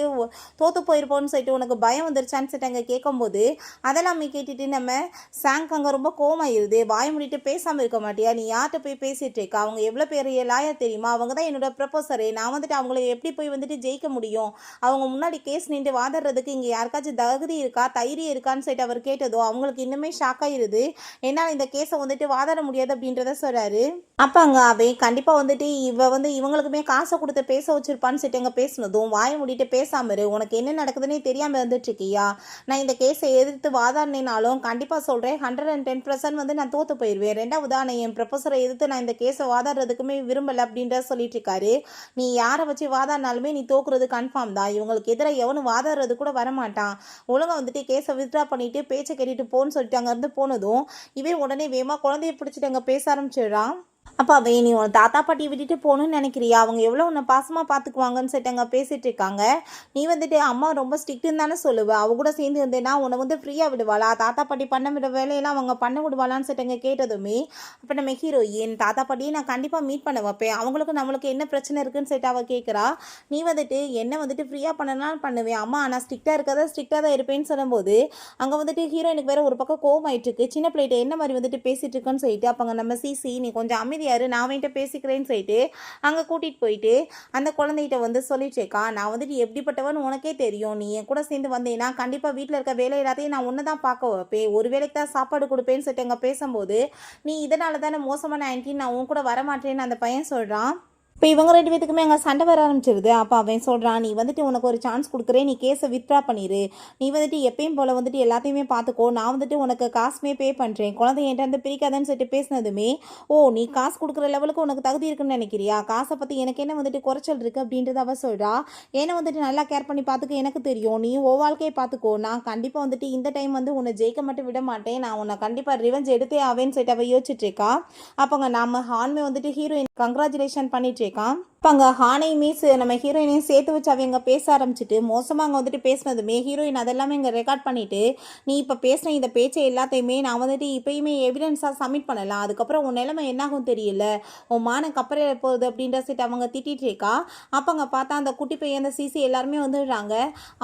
தோற்று போயிருப்போன்னு சொல்லிட்டு உனக்கு பயம் வந்துருச்சான்னு சொல்லிட்டு அங்கே கேட்கும்போது அதெல்லாமே கேட்டுட்டு நம்ம சாங்க் அங்கே ரொம்ப கோமாயிருது, வாய முடிட்டு பேசாமல் இருக்க மாட்டியா, நீ யார்கிட்ட போய் பேசிகிட்டு இருக்கா, அவங்க எவ்வளோ பெரிய லாயர் தெரியுமா, அவங்க தான் என்னோட ப்ரொபோசரு, நான் வந்துட்டு அவங்கள எப்படி போய் வந்துட்டு ஜெயிக்க முடியும், அவங்க முன்னாடி கேஸ் நின்று வாதாடுறதுக்கு இங்கே யாருக்காச்சும் தகுதி இருக்கா தைரியம் இருக்கான்னு சொல்லிட்டு அவர் கேட்டதோ அவங்களுக்கு இன்னுமே ஷாக் ஆயிருது, என்னால் இந்த கேஸை வந்துட்டு வாதாட முடியாது அப்படின்றத சொல்கிறாரு. அப்போ அங்கே அவன் கண்டிப்பாக வந்துட்டு இவங்களுக்குமே காசை கொடுத்து பேச வச்சிருப்பான்னு சொல்லிட்டு அங்கே பேசினதும் வாய முடிட்டு பேசாம இரு, உனக்கு என்ன நடக்குதுன்னே தெரியாமல் இருந்துட்டு இருக்கியா, நான் இந்த கேஸை எதிர்த்து வாதாடினாலும் கண்டிப்பாக சொல்கிறேன் 110% வந்து நான் தோற்று போயிடுவேன், ரெண்டாவது நான் என் ப்ரொஃபஸரை எதிர்த்து நான் இந்த கேஸை வாதாடுறதுக்குமே விரும்பலை அப்படின்ற சொல்லிட்டு இருக்காரு. நீ யாரை வச்சு வாதாடினாலுமே நீ தோக்குறது கன்ஃபார்ம் தான், இவங்களுக்கு எதிராக எவனும் வாதாடுறது கூட வரமாட்டான், ஒழுங்காக வந்துட்டு கேஸை வித்ட்ரா பண்ணிட்டு பேச்சை கேட்டுட்டு போன்னு சொல்லிட்டு அங்கேருந்து போனதும் இவன் உடனே வேகமாக குழந்தைய பிடிச்சிட்டு அங்கே பேச ஆரம்பிச்சிடுறான். அப்போ அவன் நீ உன் தாத்தா பாட்டியை விட்டுட்டு போகணுன்னு நினைக்கிறியா, அவங்க எவ்வளோ உன்னை பாசமாக பார்த்துக்குவாங்கன்னு சொல்லிட்டு அங்கே பேசிகிட்டு இருக்காங்க. நீ வந்துட்டு அம்மா ரொம்ப ஸ்ட்ரிக்ட்டுன்னு தானே சொல்லுவேன், அவ கூட சேர்ந்து இருந்தேன்னா உன்னை வந்து ஃப்ரீயாக விடுவாளா, தாத்தா பாட்டி பண்ண விட வேலையெல்லாம் அவங்க பண்ண விடுவாளான்னு சொல்லிட்டு அங்கே கேட்டதுமே அப்போ நம்ம ஹீரோயின் தாத்தா பாட்டியை நான் கண்டிப்பாக மீட் பண்ண வைப்பேன், அவங்களுக்கு நம்மளுக்கு என்ன பிரச்சனை இருக்குன்னு சொல்லிட்டு அவள் கேட்குறா. நீ வந்துட்டு என்ன வந்துட்டு ஃப்ரீயாக பண்ணனாலும் பண்ணுவேன், அம்மா நான் ஸ்ட்ரிக்டாக தான் இருப்பேன்னு சொல்லும்போது அங்கே வந்துட்டு ஹீரோயினுக்கு வேறு ஒரு பக்கம் கோவம் ஆயிட்டு இருக்கு, சின்ன பிள்ளைகிட்ட என்ன மாதிரி வந்துட்டு பேசிகிட்டு இருக்குன்னு சொல்லிட்டு அப்போ அங்கே நம்ம சிசி நீ கொஞ்சம் அமைதியாரு நான் அவன்கிட்ட பேசிக்கிறேன்னு சொல்லிட்டு அங்கே கூட்டிகிட்டு போயிட்டு அந்த குழந்தைகிட்ட வந்து சொல்லிட்டு இருக்கா, நான் வந்துட்டு எப்படிப்பட்டவன்னு உனக்கே தெரியும், நீ என் கூட சேர்ந்து வந்தேன்னா கண்டிப்பாக வீட்டில் இருக்க வேலை எல்லாத்தையும் நான் ஒன்று தான் பார்க்க வைப்பேன், ஒரு வேலைக்கு தான் சாப்பாடு கொடுப்பேன்னு சொல்லிட்டு அங்கே பேசும்போது நீ இதனால தானே மோசமான ஆன்ட்டி நான் உன் கூட வரமாட்டேன்னு அந்த பையன் சொல்கிறான். இப்போ இவங்க 2 பேத்துக்குமே அங்கே சண்டை வர ஆரம்பிச்சிருது. அப்போ அவன் சொல்கிறான், நீ வந்துட்டு உனக்கு ஒரு சான்ஸ் கொடுக்குறேன், நீ கேஸை வித்ட்ரா பண்ணிடு. நீ வந்துட்டு எப்பயும் போல் வந்துட்டு எல்லாத்தையுமே பார்த்துக்கோ, நான் வந்துட்டு உனக்கு காசுமே பே பண்ணுறேன், குழந்தை என்கிட்ட வந்து பிரிக்காதன்னு சொல்லிட்டு பேசினதுமே, ஓ நீ காசு கொடுக்குற லெவலுக்கு உனக்கு தகுதி இருக்குன்னு நினைக்கிறியா, காசை பற்றி எனக்கு என்ன வந்துட்டு குறைச்சல் இருக்குது அப்படின்றத அவ சொல்கிறா. ஏன்னா வந்துட்டு நல்லா கேர் பண்ணி பார்த்துக்க எனக்கு தெரியும், நீ ஓ வாழ்க்கையை பார்த்துக்கோ, நான் கண்டிப்பாக வந்துட்டு இந்த டைம் வந்து உன்னை ஜெயிக்க மட்டும் விட மாட்டேன், நான் உன்னை கண்டிப்பாக ரிவெஞ்ச் எடுத்தே ஆவேன்னு சொல்லிட்டு அவள் யோசிச்சுட்டு இருக்கா. அப்போங்க நம்ம ஹான்மே வந்துட்டு ஹீரோயின் கங்க்ராச்சுலேஷன் பண்ணிட்டு இருக்கான். இப்போ அங்கே ஹானையுமே நம்ம ஹீரோயினையும் சேர்த்து வச்சு அவங்க பேச ஆரம்பிச்சுட்டு மோசமாக அங்கே வந்துட்டு பேசினதுமே ஹீரோயின் அதெல்லாமே இங்கே ரெக்கார்ட் பண்ணிவிட்டு, நீ இப்போ பேசின இந்த பேச்சை எல்லாத்தையுமே நான் வந்துட்டு இப்போயுமே எவிடன்ஸாக சப்மிட் பண்ணலாம், அதுக்கப்புறம் உன் நிலைமை என்னாகும் தெரியல, உன் மான கப்பரே போகுது அப்படின்ற சீட்டு அவங்க திட்டிகிட்டு இருக்கா. அப்போ அங்கே பார்த்தா அந்த குட்டி பையன் அந்த சிசி எல்லாருமே வந்துடுறாங்க.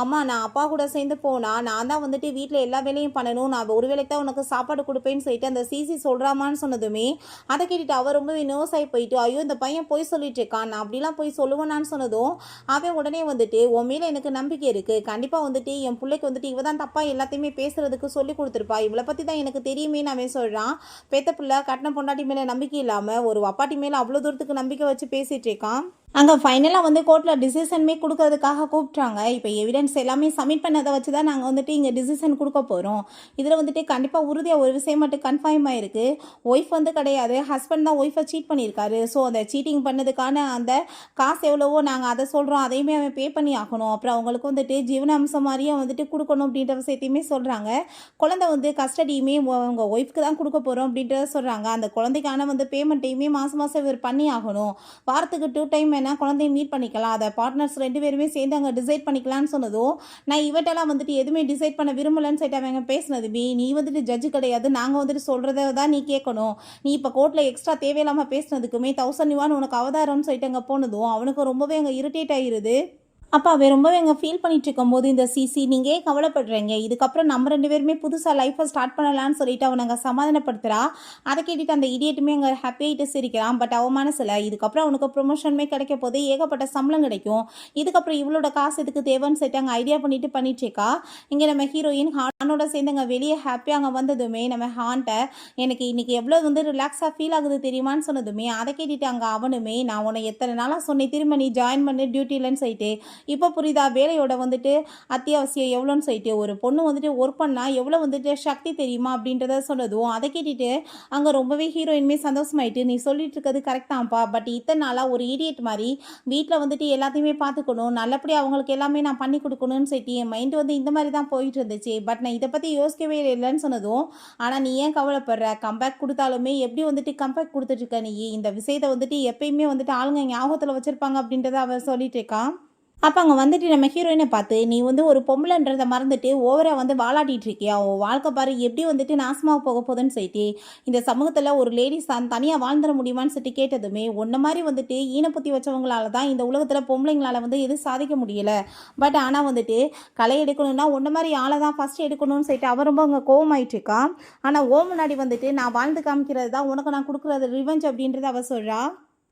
அம்மா நான் அப்பா கூட சேர்ந்து போனால் நான் தான் வந்துட்டு வீட்டில் எல்லா வேலையும் பண்ணணும், நான் ஒரு வேலைக்கு தான் உனக்கு சாப்பாடு கொடுப்பேன்னு சொல்லிட்டு அந்த சிசி சொல்கிறாமான்னு சொன்னதுமே அதை கேட்டுட்டு அவர் ரொம்பவே நர்வஸ் ஆகி போயிட்டு, ஐயோ இந்த பையன் போய் சொல்லிட்டு இருக்கான், நான் அப்படிலாம் போய் சொல்லுவேனான்னு சொன்னதும் அவன் உடனே வந்துட்டு உன் மேலே எனக்கு நம்பிக்கை இருக்குது, கண்டிப்பாக வந்துட்டு என் பிள்ளைக்கு வந்துட்டு இவ தான் தப்பாக எல்லாத்தையுமே பேசுறதுக்கு சொல்லி கொடுத்துருப்பா, இவளை பற்றி தான் எனக்கு தெரியுமேன்னு அவன் சொல்கிறான். பெத்த பிள்ளை கட்டின பொண்டாட்டி மேலே நம்பிக்கை இல்லாமல் ஒரு அப்பாட்டி மேலே அவ்வளோ தூரத்துக்கு நம்பிக்கை வச்சு பேசிகிட்டு இருக்கான். அங்கே ஃபைனலாக வந்து கோர்ட்டில் டிசிஷனுமே கொடுக்கறதுக்காக கூப்பிட்றாங்க. இப்போ எவிடன்ஸ் எல்லாமே சப்மிட் பண்ணதை வச்சு தான் நாங்கள் வந்துட்டு இங்கே டிசிஷன் கொடுக்க போகிறோம். இதில் வந்துட்டு கண்டிப்பாக உறுதியாக ஒரு விஷயம் மட்டும் கன்ஃபார்ம் ஆயிருக்கு, ஒய்ஃப் வந்து கிடையாது, ஹஸ்பண்ட் தான் ஒய்ஃபை சீட் பண்ணியிருக்காரு. ஸோ அந்த சீட்டிங் பண்ணதுக்கான அந்த காசு எவ்வளவோ நாங்கள் அதை சொல்கிறோம், அதையுமே அவன் பே பண்ணி ஆகணும், அப்புறம் அவங்களுக்கு வந்துட்டு ஜீவன அம்சம் மாதிரியே வந்துட்டு கொடுக்கணும் அப்படின்ற விஷயத்தையுமே சொல்கிறாங்க. குழந்தை வந்து கஸ்டடியுமே அவங்க ஒய்ஃப்க்கு தான் கொடுக்க போகிறோம் அப்படின்றத சொல்கிறாங்க. அந்த குழந்தைக்கான வந்து பேமெண்ட்டையுமே மாதம் மாதம் இவர் பண்ணி ஆகணும், வாரத்துக்கு 2 டைம் குழந்தைய மீட் பண்ணிக்கலாம், அதை பார்ட்னர்ஸ் 2 பேருமே சேர்ந்து அங்கே டிசைட் பண்ணிக்கலான்னு சொன்னதும் நான் இவட்டெல்லாம் வந்துட்டு எதுவுமே டிசைட் பண்ண விரும்பலன்னு சொல்லிட்டு அவங்க பேசினதுமே, நீ வந்துட்டு ஜட்ஜு கிடையாது, நாங்கள் வந்துட்டு சொல்கிறத தான் நீ கேட்கணும், நீ இப்போ கோர்ட்டில் எக்ஸ்ட்ரா தேவையில்லாமல் பேசினதுக்குமே 1000 யுவான் உனக்கு அவதாரம்னு சொல்லிட்டு அங்கே போனதும் அவனுக்கு ரொம்பவே அங்கே இரிட்டேட் ஆகிருது. அப்போ அவன் ரொம்பவே அங்கே ஃபீல் பண்ணிட்டு இருக்கும்போது இந்த சிசி நீங்கள் ஏன் கவலைப்படுறீங்க, இதுக்கப்புறம் நம்ம 2 பேருமே புதுசாக லைஃப்பை ஸ்டார்ட் பண்ணலான்னு சொல்லிட்டு அவனை அங்கே சமாதானப்படுத்துகிறா. அதை கேட்டுட்டு அந்த இடியட்டுமே அங்கே ஹாப்பியாகிட்டு சிரிக்கிறான். பட் அவன் மனசில் இதுக்கப்புறம் அவனுக்கு ப்ரொமோஷனுமே கிடைக்க போது, ஏகப்பட்ட சம்பளம் கிடைக்கும், இதுக்கப்புறம் இவளோட காசு எதுக்கு தேவைன்னு சொல்லிட்டு அங்கே ஐடியா பண்ணிட்டு இருக்கா. இங்கே நம்ம ஹீரோயின் ஹானோட சேர்ந்து அங்கே வெளியே ஹாப்பியாக அங்கே வந்ததுமே நம்ம ஹான்ட்ட எனக்கு இன்னைக்கு எவ்வளோ வந்து ரிலாக்ஸாக ஃபீல் ஆகுது தெரியுமான்னு சொன்னதுமே அதை கேட்டுட்டு அங்கே அவனுமே, நான் உன்னை எத்தனை நாளாக சொன்னேன் திரும்ப நீ ஜாயின் பண்ணு டியூட்டிலன்னு சொல்லிட்டு, இப்போ புரியுதா வேலையோட வந்துட்டு அத்தியாவசியம் எவ்வளோன்னு சொல்லிட்டு, ஒரு பொண்ணு வந்துட்டு ஒர்க் பண்ணால் எவ்வளோ வந்துட்டு சக்தி தெரியுமா அப்படின்றத சொன்னதும் அதை கேட்டுட்டு அங்கே ரொம்பவே ஹீரோயின்மே சந்தோஷமாயிட்டு, நீ சொல்லிட்டு இருக்கிறது கரெக்ட் தான்ப்பா, பட் இத்தனை நாளாக ஒரு இடியட் மாதிரி வீட்டில் வந்துட்டு எல்லாத்தையுமே பார்த்துக்கணும், நல்லபடியாக அவங்களுக்கு எல்லாமே நான் பண்ணி கொடுக்கணும்னு சொல்லிட்டு என் மைண்டு வந்து இந்த மாதிரி தான் போயிட்டு இருந்துச்சு, பட் நான் இதை பற்றி யோசிக்கவே இல்லைன்னு சொன்னதும், ஆனால் நீ ஏன் கவலைப்படுற, கம்பேக் கொடுத்தாலுமே எப்படி வந்துட்டு கம்பேக் கொடுத்துட்ருக்க நீ, இந்த விஷயத்தை வந்துட்டு எப்பயுமே வந்துட்டு ஆளுங்க ஞாபகத்தில் வச்சுருப்பாங்க அப்படின்றத அவன் சொல்லிட்டு இருக்கான். அப்போ அங்கே வந்துட்டு நம்ம ஹீரோயினை பார்த்து, நீ வந்து ஒரு பொம்பளைன்றதை மறந்துட்டு ஓவராக வந்து வாலாட்டிகிட்டு இருக்கியா, உன் வாழ்க்கை பாரு எப்படி வந்துட்டு நாசமாக போக போகுதுன்னு சொல்லிட்டு, இந்த சமூகத்தில் ஒரு லேடிஸ் தனியாக வாழ்ந்துட முடியுமான்னு சொல்லிட்டு கேட்டதுமே, ஒன்றை மாதிரி வந்துட்டு ஈனப்புத்தி வச்சவங்களால தான் இந்த உலகத்தில் பொம்பளைங்களால் வந்து எதுவும் சாதிக்க முடியலை, பட் ஆனால் வந்துட்டு களை எடுக்கணும்னா ஒன்றை மாதிரி ஆளை தான் ஃபஸ்ட்டு எடுக்கணும்னு சொல்லிட்டு அவர் ரொம்ப அங்கே கோவமாயிட்டு இருக்கான். ஆனால் முன்னாடி வந்துட்டு நான் வாழ்ந்து காமிக்கிறது தான் உனக்கு நான் கொடுக்குறது ரிவெஞ்ச் அப்படின்றத அவ சொல்கிறா.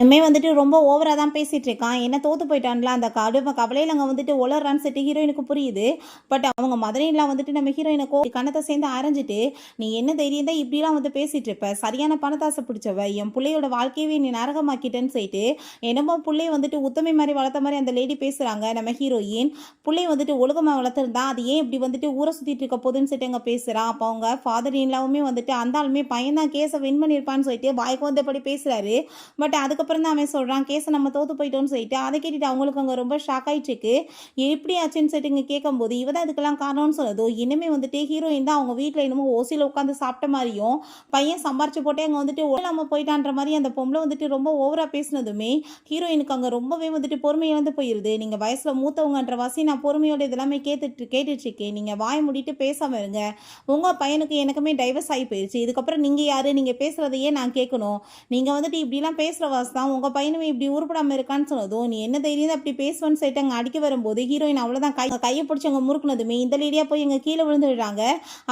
வந்துட்டு ரொம்ப ஓவராக தான் பேசிகிட்டு இருக்கான், என்ன தோற்று போயிட்டான்ல அந்த கவலையில் அங்கே வந்துட்டு உளறான்னு சொல்லிட்டு ஹீரோயினுக்கு புரியுது. பட் அவங்க மதுரையெலாம் வந்துட்டு நம்ம ஹீரோயினை கணத்தை சேர்ந்து அரைஞ்சிட்டு, நீ என்ன தைரியம் தான் இப்படிலாம் வந்து பேசிகிட்டு இருப்ப, சரியான பணத்தாசை பிடிச்சவ, என் பிள்ளையோட வாழ்க்கையவே நீ நரகமாக்கிட்டேன்னு சொல்லிட்டு என்னமோ பிள்ளைய வந்துட்டு உத்தமை மாதிரி வளர்த்த மாதிரி அந்த லேடி பேசுகிறாங்க. நம்ம ஹீரோயின் பிள்ளைய வந்துட்டு ஒழுக்கமாக வளர்த்துருந்தா அது ஏன் இப்படி வந்துட்டு ஊரை சுற்றிட்டு இருக்க போதுன்னு சொல்லிட்டு அங்கே பேசுகிறான். அப்போ அவங்க ஃபாதர் இன்லாவுமே வந்துட்டு அந்த ஆளுமே பையன் தான் கேஸை வின் பண்ணியிருப்பான்னு சொல்லிட்டு வாய்க்கு வந்தபடி பேசுகிறாரு. பட் அதுக்கப்புறம் தான் அவன் சொல்கிறான் கேஸை நம்ம தோற்று போயிட்டோன்னு சொல்லிட்டு. அதை கேட்டுட்டு அவங்களுக்கு அங்கே ரொம்ப ஷாக் ஆகிட்டு இருக்கு, எப்படி ஆச்சுன்னு சொல்லிட்டு இங்கே கேட்கும்போது இவ தான் இதுக்கெல்லாம் காரணம்னு சொன்னதோ, இனிமே வந்துட்டு ஹீரோயின் தான் அவங்க வீட்டில் என்னமோ ஓசியில் உட்காந்து சாப்பிட்ட மாதிரியும் பையன் சம்பாரிச்சு போட்டே அங்கே வந்துட்டு நம்ம போயிட்டான்ற மாதிரி அந்த பொம்பளை வந்துட்டு ரொம்ப ஓவராக பேசினதுமே ஹீரோயினுக்கு அங்கே ரொம்பவே வந்துட்டு பொறுமை இழந்து போயிடுது. நீங்கள் வயசில் மூத்தவங்கன்ற வாசி நான் பொறுமையோட இதெல்லாமே கேட்டுட்ருக்கேன், நீங்கள் வாய் மூடிட்டு பேசாமல் இருங்க, உங்கள் பையனுக்கு எனக்குமே டைவர்ஸ் ஆகி போயிடுச்சு, இதுக்கப்புறம் நீங்கள் யார், நீங்கள் பேசுகிறதையே நான் கேட்கணும், நீங்கள் வந்துட்டு இப்படிலாம் பேசுகிற வாசி தான் உங்கள் பையனுமே இப்படி உருப்படாமல் இருக்கான்னு சொன்னதும், நீ என்ன தைரியம் அப்படி பேசுவேன்னு சொல்லிட்டு அங்கே அடிக்க வரும்போது ஹீரோயின் அவ்வளோதான் கையை பிடிச்சி அங்கே முறுக்குனதுமே இந்த லேடியாக போய் எங்கள் கீழே விழுந்துடுறாங்க.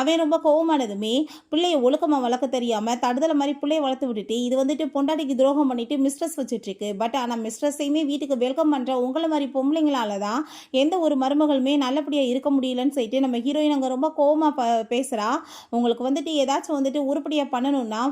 அவன் ரொம்ப கோவமானதுமே பிள்ளைய ஒழுக்கமாக வளர்க்க தெரியாமல் தடுதலை மாதிரி பிள்ளைய வளர்த்து விட்டுட்டு இது வந்துட்டு பொண்டாட்டிக்கு துரோகம் பண்ணிட்டு மிஸ்ட்ரஸ் வச்சுட்ருக்கு. பட் ஆனால் மிஸ்ட்ரஸையுமே வீட்டுக்கு வெல்கம் பண்ணுற உங்களை மாதிரி பொம்பளைங்களால தான் எந்த ஒரு மருமகளுமே நல்லபடியாக இருக்க முடியலன்னு சொல்லிட்டு நம்ம ஹீரோயின் அங்கே ரொம்ப கோவமாக பேசுகிறா. உங்களுக்கு வந்துட்டு ஏதாச்சும் வந்துட்டு உருப்படியாக பண்ணணும்னா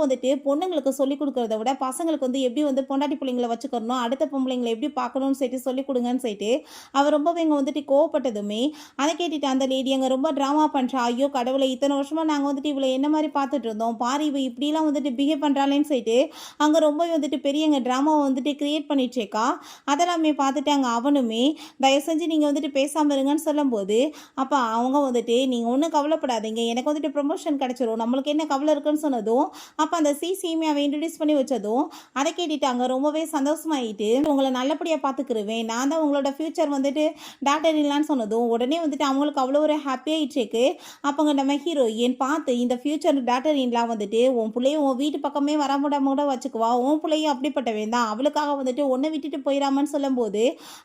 வந்துட்டு பொண்ணுங்களுக்கு சொல்லிக் கொடுக்குறத விட பசங்களுக்கு வந்து எப்படி எப்படி வந்து பொண்டாட்டி பிள்ளைங்களை வச்சுக்கணும், அடுத்த பொம்பளைங்களை எப்படி பார்க்கணும்னு சொல்லிட்டு சொல்லிக் கொடுங்கன்னு சொல்லிட்டு அவர் ரொம்பவே இங்கே வந்துட்டு கோவப்பட்டதுமே அதை கேட்டுட்டு அந்த லேடி அங்கே ரொம்ப ட்ராமா பண்ணுறா. ஐயோ கடவுளை, இத்தனை வருஷமாக நாங்கள் வந்துட்டு இவளை என்ன மாதிரி பார்த்துட்டு இருந்தோம், பாரு இவ இப்படிலாம் வந்துட்டு பிஹேவ் பண்ணுறாளேன்னு சொல்லிட்டு அங்கே ரொம்பவே வந்துட்டு பெரிய எங்கள் ட்ராமாவை வந்துட்டு கிரியேட் பண்ணிட்டுருக்கா. அதெல்லாமே பார்த்துட்டு அங்கே அவனுமே தயவு செஞ்சு நீங்கள் வந்துட்டு பேசாமல் இருங்கன்னு சொல்லும்போது அப்போ அவங்க வந்துட்டு நீங்கள் ஒன்றும் கவலைப்படாதீங்க, எனக்கு வந்துட்டு ப்ரொமோஷன் கிடச்சிரும், நம்மளுக்கு என்ன கவலை இருக்குன்னு சொன்னதும் அப்போ அந்த சிசியுமே அவன் இன்ட்ரடியூஸ் பண்ணி வச்சதும் அதை கேட்டுட்டு அங்கே ரொம்பவே சந்தோஷமாயிட்டு உங்களை நல்லபடியாக பார்த்துக்கிருவேன், நான் தான் உங்களோட ஃப்யூச்சர் வந்துட்டு டாக்டர் இல்லான்னு சொன்னதும் உடனே வந்துட்டு அவங்களுக்கு அவ்வளோ ஒரு ஹாப்பியாகிட்டுருக்கு. அப்போங்க நம்ம ஹீரோயின் பார்த்து இந்த ஃப்யூச்சர் டாக்டர் இன்லாம் வந்துட்டு உன் பிள்ளைய உன் வீட்டு பக்கமே வர முடியாம கூட வச்சுக்குவா, உன் பிள்ளையும் அப்படிப்பட்டவன் தான், அவளுக்காக வந்துட்டு ஒன்றை விட்டுட்டு போயிடாமன்னு சொல்லும்போது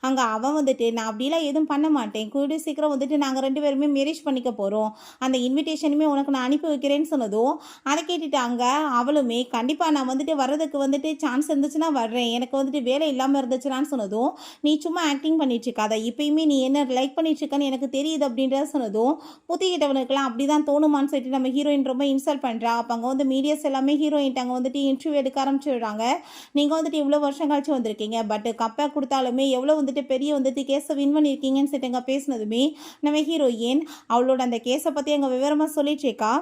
அங்கே அவன் வந்துட்டு நான் அப்படிலாம் எதுவும் பண்ண மாட்டேன், கூடிய சீக்கிரம் வந்துட்டு நாங்கள் 2 பேருமே மேரேஜ் பண்ணிக்க போகிறோம், அந்த இன்விடேஷனுமே உனக்கு நான் அனுப்பி வைக்கிறேன்னு சொன்னதும் அதை கேட்டுட்டு அங்கே அவளுமே கண்டிப்பாக நான் வந்துட்டு வர்றதுக்கு வந்துட்டு சான்ஸ் இருந்துச்சுன்னா வர்றேன், எனக்கு வந்துட்டு வேலை இல்லாமல் இருந்துச்சுனான்னு சொன்னதும் நீ சும்மா ஆக்டிங் பண்ணிட்டு இருக்காத, இப்பயுமே நீ என்ன லைக் பண்ணிட்டு இருக்கன்னு எனக்கு தெரியுது அப்படின்றத சொன்னதும் ஊற்றிக்கிட்டவனுக்குலாம் அப்படி தான் தோணுமான்னு சொல்லிட்டு நம்ம ஹீரோயின் ரொம்ப இன்சல்ட் பண்ணுறா. அப்போ அங்கே வந்து மீடியாஸ் எல்லாமே ஹீரோயின் அங்கே வந்துட்டு இன்டர்வியூ எடுக்க ஆரம்பிச்சுடுறாங்க. நீங்கள் வந்துட்டு இவ்வளோ வருஷம் கழிச்சு வந்திருக்கீங்க, பட் கப்பை கொடுத்தாலுமே எவ்வளோ வந்துட்டு பெரிய வந்துட்டு கேஸை வின் பண்ணியிருக்கீங்கன்னு சொல்லிட்டு அங்கே பேசினதுமே நம்ம ஹீரோயின் அவளோட அந்த கேஸை பற்றி அங்கே விவரமாக சொல்லிட்டு இருக்கா.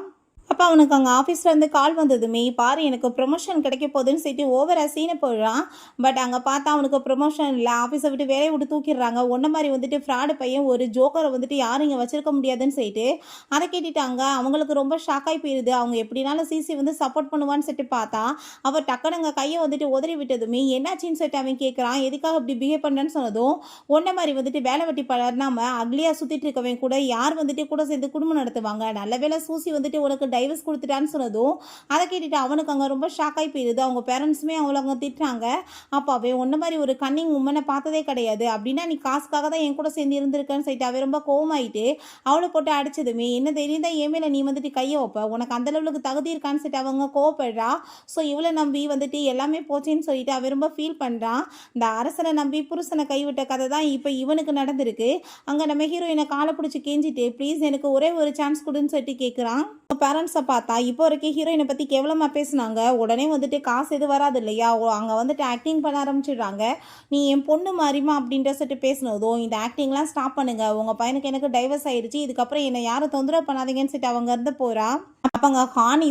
அப்போ அவனுக்கு அங்கே ஆஃபீஸ்லேருந்து கால் வந்ததுமே பாரு எனக்கு ப்ரொமோஷன் கிடைக்க போகுதுன்னு சொல்லிட்டு ஓவராக சீனை போயிடுறான். பட் அங்கே பார்த்தா அவனுக்கு ப்ரொமோஷன் இல்லை, ஆஃபீஸை விட்டு வேலையை விட்டு தூக்கிடுறாங்க. ஒன்றை மாதிரி வந்துட்டு ஃப்ராடு பையன் ஒரு ஜோக்கரை வந்துட்டு யாரும் இங்கே வச்சிருக்க முடியாதுன்னு சொல்லிட்டு அதை கேட்டுட்டாங்க. அவங்களுக்கு ரொம்ப ஷாக்காகி போயிடுது. அவங்க எப்படினாலும் சிசி வந்து சப்போர்ட் பண்ணுவான்னு சொல்லிட்டு பார்த்தா அவர் டக்குனுங்க கையை வந்துட்டு உதறி விட்டதுமே என்னாச்சின்னு சொல்லிட்டு அவன் கேட்குறான், எதுக்காக இப்படி பிஹேவ் பண்ணுறேன்னு சொன்னதும் ஒன்றை மாதிரி வந்துட்டு வேலை வெட்டி பண்ணாமல் அக்லியாக சுற்றிட்டு இருக்கவன் கூட யார் வந்துட்டு கூட சேர்ந்து குடும்பம் நடத்துவாங்க, நல்ல வேலை சூசி வந்துட்டு உனக்கு டைவர்ஸ் கொடுத்துட்டான்னு சொன்னதும் அதை கேட்டுட்டு அவனுக்கு அங்கே ரொம்ப ஷாக் ஆகி போயிடுது. அவங்க பேரண்ட்ஸுமே அவங்கள அவங்க திட்டுறாங்க. அப்போ அவன் ஒன்று மாதிரி ஒரு கன்னிங் உமனை பார்த்ததே கிடையாது, அப்படின்னா நீ காசுக்காக தான் என் கூட சேர்ந்து இருந்திருக்கேன்னு சொல்லிட்டு அவன் ரொம்ப கோவமாயிட்டு அவளை போட்டு அடிச்சதுமே என்ன தெரியும் தான் என் மேலே நீ வந்துட்டு கையை வைப்ப, உனக்கு அந்த லெவலுக்கு தகுதி இருக்கான்னு சொல்லிட்டு அவங்க கோவப்படுறா. ஸோ இவளை நம்பி வந்துட்டு எல்லாமே போச்சேன்னு சொல்லிட்டு அவன் ரொம்ப ஃபீல் பண்ணுறான். இந்த அரசனை நம்பி புருஷனை கைவிட்ட கதை தான் இப்போ இவனுக்கு நடந்திருக்கு. அங்கே நம்ம ஹீரோயினை காலை பிடிச்சி கேஞ்சிட்டு ப்ளீஸ் எனக்கு ஒரே ஒரு சான்ஸ் கொடுன்னு சொல்லிட்டு கேட்குறான். பேரண்ட்ஸை பார்த்தா இப்போ வரைக்கும் ஹீரோயினை பற்றி கேவலமாக பேசினாங்க. உடனே வந்துட்டு காசு எது வராது இல்லையா, அங்கே வந்துட்டு ஆக்டிங் பண்ண ஆரம்பிச்சிடுறாங்க. நீ என் பொண்ணு மாதிரிமா அப்படின்ற சொல்லிட்டு பேசினதும் இந்த ஆக்டிங்லாம் ஸ்டாப் பண்ணுங்க, உங்கள் பையனுக்கு எனக்கு டைவர்ஸ் ஆயிடுச்சு, இதுக்கப்புறம் என்னை யாரும் தொந்தரவு பண்ணாதீங்கன்னு சொல்லிட்டு அவங்க இருந்து போகிறா. அப்போ அங்கே ஹான்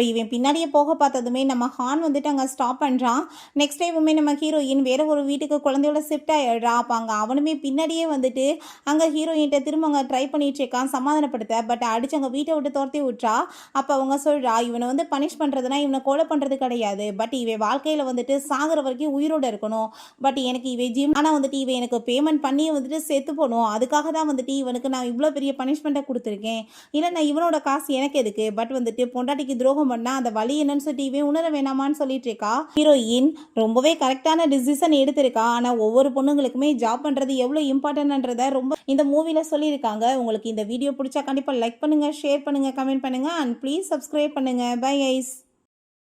இவன் பின்னாடியே போக பார்த்ததுமே நம்ம ஹான் வந்துட்டு அங்கே ஸ்டாப் பண்ணுறான். நெக்ஸ்ட் டைமுமே நம்ம ஹீரோயின் வேற ஒரு வீட்டுக்கு குழந்தையோட ஷிஃப்ட் ஆகிடுறா. அப்போ அங்கே அவனுமே பின்னாடியே வந்துட்டு அங்கே ஹீரோயின்கிட்ட திரும்ப அங்கே ட்ரை பண்ணிட்டு இருக்கான் சமாதானப்படுத்த. பட் அடிச்சு அங்கே வீட்டை விட்டு துரத்தி விட்றா. அப்போ அவங்க சொல்கிறா இவனை வந்து பனிஷ் பண்ணுறதுனா இவனை கொலை பண்ணுறது கிடையாது, பட் இவன் வாழ்க்கையில் வந்துட்டு சாகிற வரைக்கும் உயிரோடு இருக்கணும், பட் எனக்கு இவன் ஜிம் ஆனால் வந்துட்டு இவன் எனக்கு பேமெண்ட் பண்ணி வந்துட்டு செத்து போகணும், அதுக்காக தான் வந்துட்டு இவனுக்கு நான் இவ்வளோ பெரிய பனிஷ்மெண்ட்டை கொடுத்துருக்கேன், இல்லை நான் இவனோட காசு எனக்கு எதுக்கு, பட் வந்துட்டு பொண்டாட்டிக்கு துரோகம் பண்ணா அந்த வழி என்னன்னு சொல்லிட்டு இவன் உணர வேணாமான்னு சொல்லிட்டு இருக்கா. ஹீரோயின் ரொம்பவே கரெக்டான டிசிஷன் எடுத்திருக்கா. ஆனால் ஒவ்வொரு பொண்ணுங்களுக்குமே ஜாப் பண்ணுறது எவ்வளோ இம்பார்ட்டன்ட்ன்றதை ரொம்ப இந்த மூவியில் சொல்லியிருக்காங்க. உங்களுக்கு இந்த வீடியோ பிடிச்சா கண்டிப்பாக லைக் பண்ணுங்கள், ஷேர் பண்ணுங்கள், கமெண்ட் பண்ணுங்கள் அண்ட் ப்ளீஸ் சப்ஸ்கிரைப் பண்ணுங்கள். Bye guys.